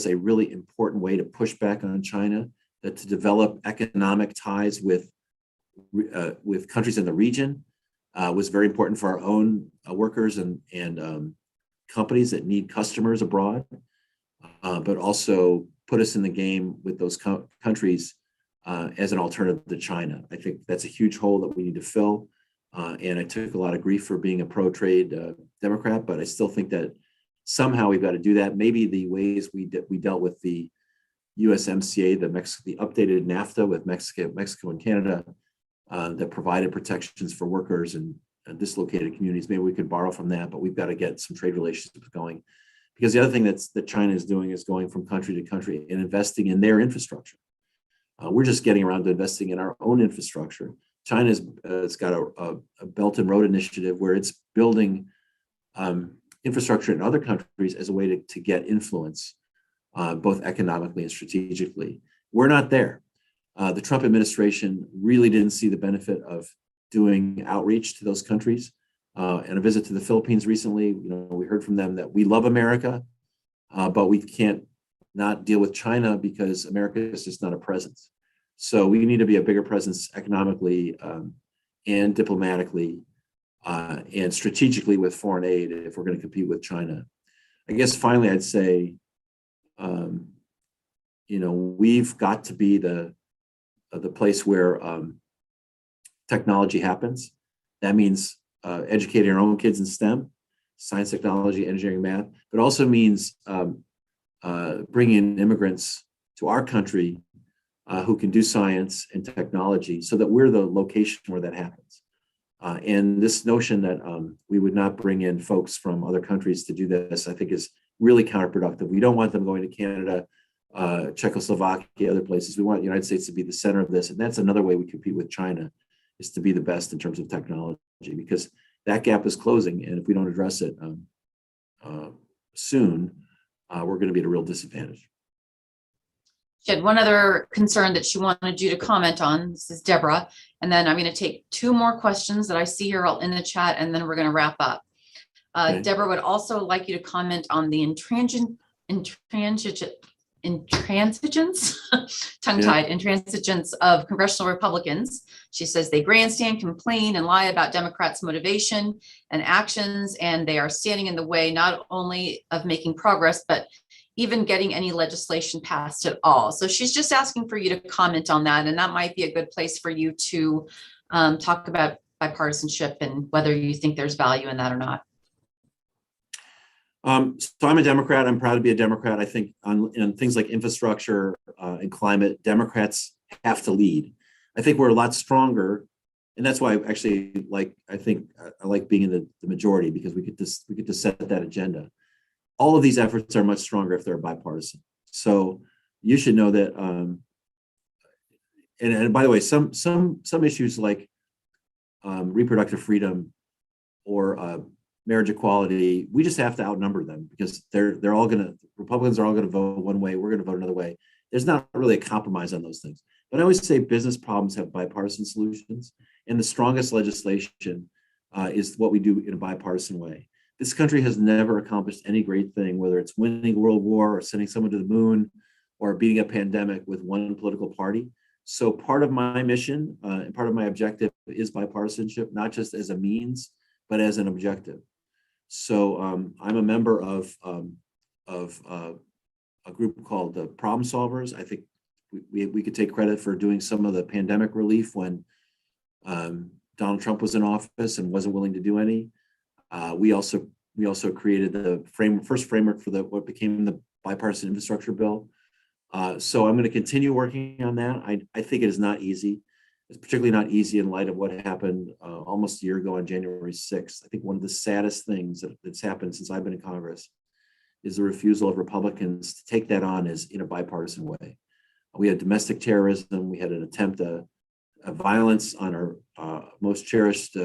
a really important way to push back on China, that to develop economic ties with countries in the region was very important for our own workers and companies that need customers abroad, but also put us in the game with those countries as an alternative to China. I think that's a huge hole that we need to fill. And I took a lot of grief for being a pro-trade Democrat, but I still think that somehow we've got to do that. Maybe the ways we dealt with the USMCA, the updated NAFTA with Mexico and Canada that provided protections for workers and dislocated communities. Maybe we could borrow from that, but we've got to get some trade relationships going. Because the other thing that China is doing is going from country to country and investing in their infrastructure. We're just getting around to investing in our own infrastructure. China's got a Belt and Road Initiative where it's building infrastructure in other countries as a way to get influence, both economically and strategically. We're not there. The Trump administration really didn't see the benefit of doing outreach to those countries. And a visit to the Philippines recently, we heard from them that we love America, but we can't not deal with China because America is just not a presence. So we need to be a bigger presence economically and diplomatically and strategically with foreign aid if we're going to compete with China. I guess finally, I'd say, we've got to be the place where technology happens. That means educating our own kids in STEM, science, technology, engineering, math, but also means bringing in immigrants to our country who can do science and technology so that we're the location where that happens. And this notion that we would not bring in folks from other countries to do this, I think is really counterproductive. We don't want them going to Canada, Czechoslovakia, other places. We want the United States to be the center of this. And that's another way we compete with China, is to be the best in terms of technology, because that gap is closing. And if we don't address it soon, we're going to be at a real disadvantage. She had one other concern that she wanted you to comment on. This is Deborah. And then I'm going to take two more questions that I see here in the chat, and then we're going to wrap up. Okay. Deborah would also like you to comment on the intransigence, tongue-tied intransigence of congressional Republicans. She says they grandstand, complain, and lie about Democrats' motivation and actions, and they are standing in the way not only of making progress, but even getting any legislation passed at all. So she's just asking for you to comment on that, and that might be a good place for you to talk about bipartisanship and whether you think there's value in that or not. So I'm a Democrat. I'm proud to be a Democrat. I think on things like infrastructure and climate, Democrats have to lead. I think we're a lot stronger, and that's why I like being in the majority, because we get to set that agenda. All of these efforts are much stronger if they're bipartisan. So you should know that. And by the way, some issues like reproductive freedom or marriage equality, we just have to outnumber them, because Republicans are all gonna vote one way, we're gonna vote another way. There's not really a compromise on those things. But I always say business problems have bipartisan solutions, and the strongest legislation is what we do in a bipartisan way. This country has never accomplished any great thing, whether it's winning a world war or sending someone to the moon or beating a pandemic with one political party. So part of my mission and part of my objective is bipartisanship, not just as a means, but as an objective. So I'm a member of a group called the Problem Solvers. I think we could take credit for doing some of the pandemic relief when Donald Trump was in office and wasn't willing to do any. We also created the first framework for what became the Bipartisan Infrastructure Bill. So I'm going to continue working on that. I think it is not easy. It's particularly not easy in light of what happened almost a year ago on January 6th. I think one of the saddest things that's happened since I've been in Congress is the refusal of Republicans to take that on as in a bipartisan way. We had domestic terrorism. We had an attempt at violence on our most cherished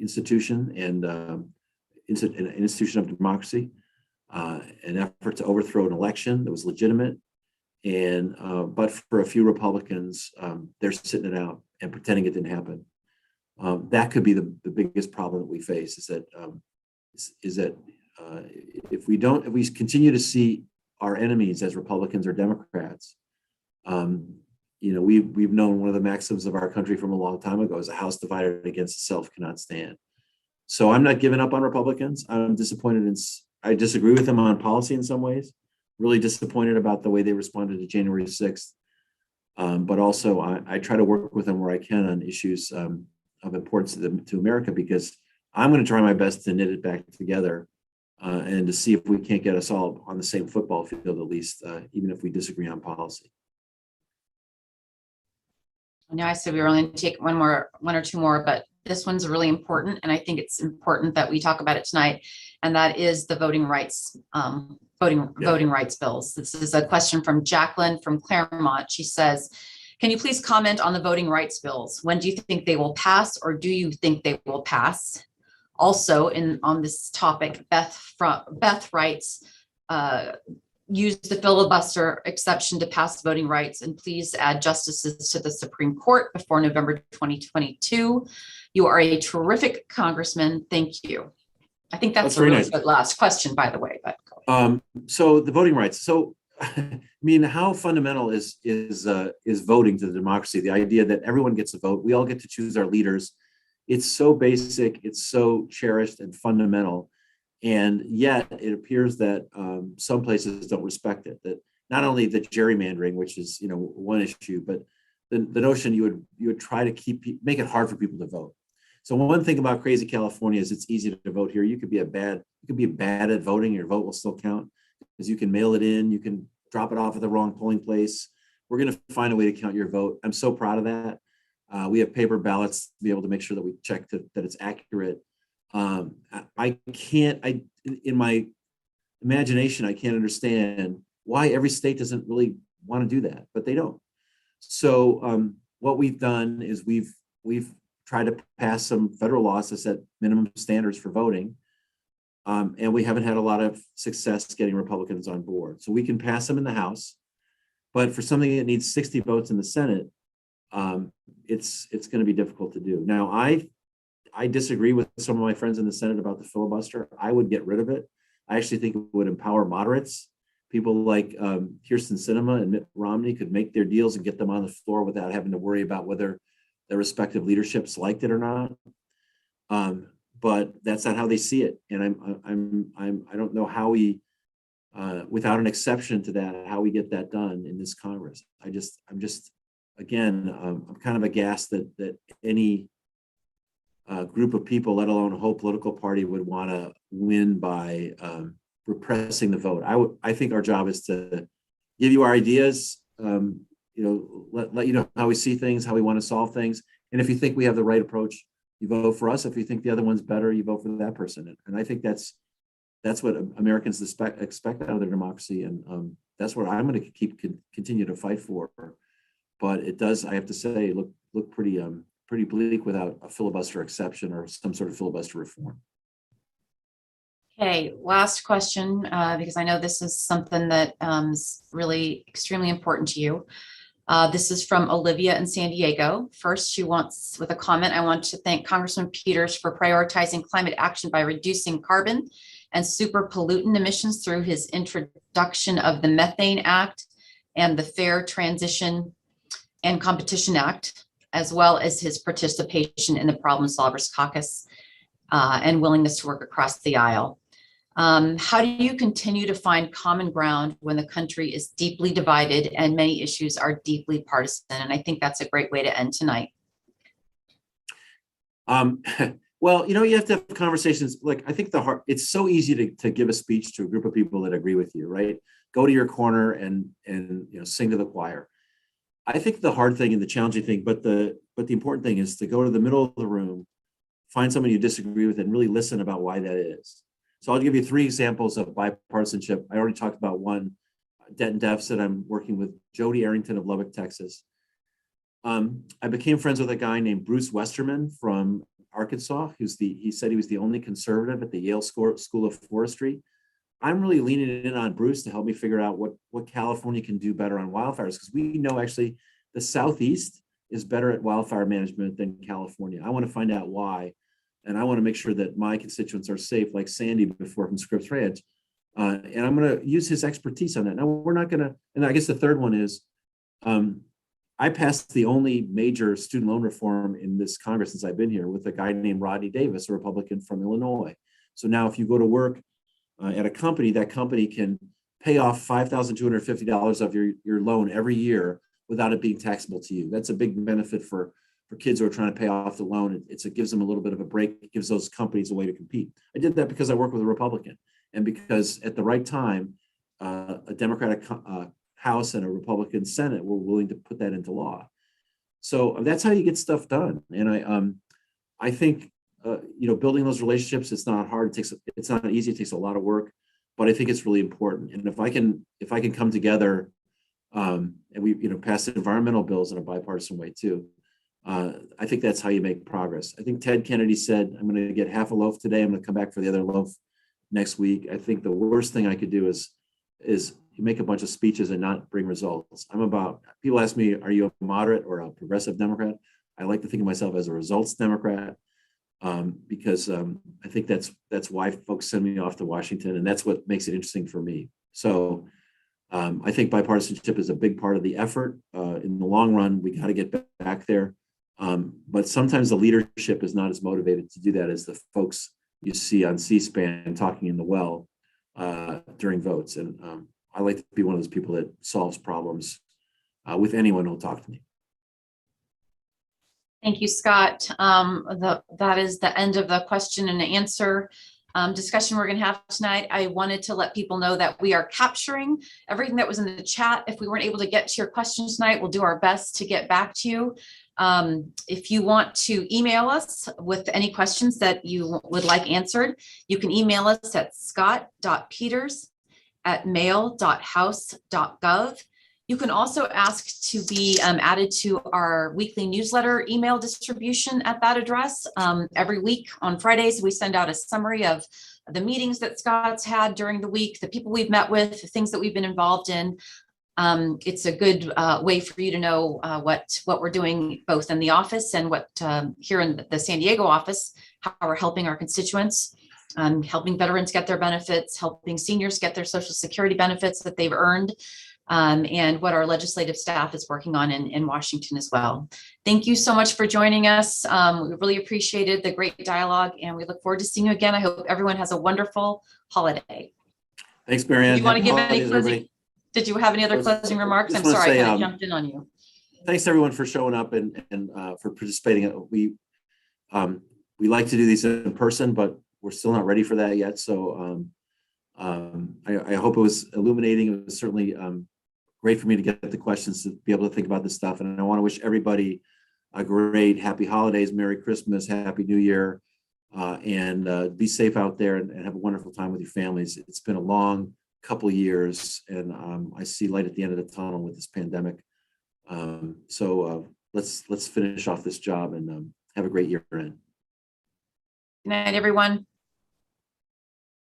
institution and an institution of democracy, an effort to overthrow an election that was legitimate. And but for a few Republicans, they're sitting it out and pretending it didn't happen. That could be the biggest problem that we face, is that if we continue to see our enemies as Republicans or Democrats, we've known one of the maxims of our country from a long time ago is a house divided against itself cannot stand. So I'm not giving up on Republicans. I'm disappointed I disagree with them on policy in some ways. Really disappointed about the way they responded to January 6th. But also I try to work with them where I can on issues of importance to America, because I'm going to try my best to knit it back together and to see if we can't get us all on the same football field, at least, even if we disagree on policy. Now I said we were only going to take one or two more, but this one's really important, and I think it's important that we talk about it tonight, and that is the voting rights bills. This is a question from Jacqueline from Claremont. She says, can you please comment on the voting rights bills? When do you think they will pass, or do you think they will pass? Also, on this topic, Beth writes, use the filibuster exception to pass voting rights, and please add justices to the Supreme Court before November 2022. You are a terrific congressman. Thank you. I think that's a really nice. Good last question, by the way. But so the voting rights. So I mean, how fundamental is voting to the democracy? The idea that everyone gets a vote, we all get to choose our leaders. It's so basic, it's so cherished and fundamental. And yet it appears that some places don't respect it. That not only the gerrymandering, which is one issue, but the notion you would try to make it hard for people to vote. So one thing about crazy California is it's easy to vote here. You could be bad at voting, your vote will still count because you can mail it in, you can drop it off at the wrong polling place. We're going to find a way to count your vote. I'm so proud of that. We have paper ballots to be able to make sure that we check that it's accurate. In my imagination, I can't understand why every state doesn't really want to do that, but they don't. So what we've done is we've tried to pass some federal laws to set minimum standards for voting. And we haven't had a lot of success getting Republicans on board. So we can pass them in the House, but for something that needs 60 votes in the Senate, it's going to be difficult to do. Now, I disagree with some of my friends in the Senate about the filibuster. I would get rid of it. I actually think it would empower moderates. People like Kirsten Sinema and Mitt Romney could make their deals and get them on the floor without having to worry about whether their respective leaderships liked it or not. But that's not how they see it. And I don't know how we, without an exception to that, how we get that done in this Congress. I'm kind of aghast that any group of people, let alone a whole political party, would want to win by repressing the vote. I think our job is to give you our ideas, let you know how we see things, how we want to solve things. And if you think we have the right approach, you vote for us. If you think the other one's better, you vote for that person. And I think that's what Americans expect out of their democracy. And that's what I'm going to continue to fight for. But it does, I have to say, look pretty bleak without a filibuster exception or some sort of filibuster reform. Okay, last question, because I know this is something that is really extremely important to you. This is from Olivia in San Diego. First, she wants, with a comment, I want to thank Congressman Peters for prioritizing climate action by reducing carbon and super pollutant emissions through his introduction of the Methane Act and the Fair Transition and Competition Act, as well as his participation in the Problem Solvers Caucus and willingness to work across the aisle. How do you continue to find common ground when the country is deeply divided and many issues are deeply partisan? And I think that's a great way to end tonight. Well, you have to have conversations. Like, I think it's so easy to give a speech to a group of people that agree with you, right? Go to your corner and sing to the choir. I think the hard thing and the challenging thing, but the important thing is to go to the middle of the room, find someone you disagree with, and really listen about why that is. So I'll give you 3 examples of bipartisanship. I already talked about one, debt and deficit. I'm working with Jody Arrington of Lubbock, Texas. I became friends with a guy named Bruce Westerman from Arkansas. He said he was the only conservative at the Yale School of Forestry. I'm really leaning in on Bruce to help me figure out what California can do better on wildfires, because we know actually the Southeast is better at wildfire management than California. I want to find out why. And I want to make sure that my constituents are safe, like Sandy before from Scripps Ranch. And I'm going to use his expertise on that. Now, we're not going to, and I guess the third one is, I passed the only major student loan reform in this Congress since I've been here with a guy named Rodney Davis, a Republican from Illinois. So now if you go to work at a company, that company can pay off $5,250 of your loan every year without it being taxable to you. That's a big benefit for kids who are trying to pay off the loan. It gives them a little bit of a break. It gives those companies a way to compete. I did that because I work with a Republican, and because at the right time, a Democratic House and a Republican Senate were willing to put that into law. So that's how you get stuff done. And I think building those relationships, it's not hard. It's not easy. It takes a lot of work, but I think it's really important. And if I can come together and we pass environmental bills in a bipartisan way too. I think that's how you make progress. I think Ted Kennedy said, I'm going to get half a loaf today. I'm going to come back for the other loaf next week. I think the worst thing I could do is you make a bunch of speeches and not bring results. People ask me, are you a moderate or a progressive Democrat? I like to think of myself as a results Democrat because I think that's why folks send me off to Washington, and that's what makes it interesting for me. So I think bipartisanship is a big part of the effort. In the long run, we got to get back there. But sometimes the leadership is not as motivated to do that as the folks you see on C-SPAN talking in the well during votes. And I like to be one of those people that solves problems with anyone who'll talk to me. Thank you, Scott. That is the end of the question and answer discussion we're going to have tonight. I wanted to let people know that we are capturing everything that was in the chat. If we weren't able to get to your questions tonight, we'll do our best to get back to you. If you want to email us with any questions that you would like answered, you can email us at scott.peters@mail.house.gov. You can also ask to be added to our weekly newsletter email distribution at that address. Every week on Fridays, we send out a summary of the meetings that Scott's had during the week, the people we've met with, the things that we've been involved in. It's a good way for you to know what we're doing both in the office and what here in the San Diego office, how we're helping our constituents, helping veterans get their benefits, helping seniors get their Social Security benefits that they've earned, and what our legislative staff is working on in Washington as well. Thank you so much for joining us. We really appreciated the great dialogue, and we look forward to seeing you again. I hope everyone has a wonderful holiday. Thanks, Marianne. Do you want to give any Holidays, closing? everybody. Did you have any other closing remarks? I'm just wanna sorry, say, I jumped in on you. Thanks everyone for showing up and for participating. We like to do these in person, but we're still not ready for that yet. So I hope it was illuminating. It was certainly great for me to get the questions to be able to think about this stuff. And I want to wish everybody a great happy holidays, Merry Christmas, Happy New Year, and be safe out there and have a wonderful time with your families. It's been a long couple years, and I see light at the end of the tunnel with this pandemic. So let's finish off this job and have a great year end. Good night, everyone.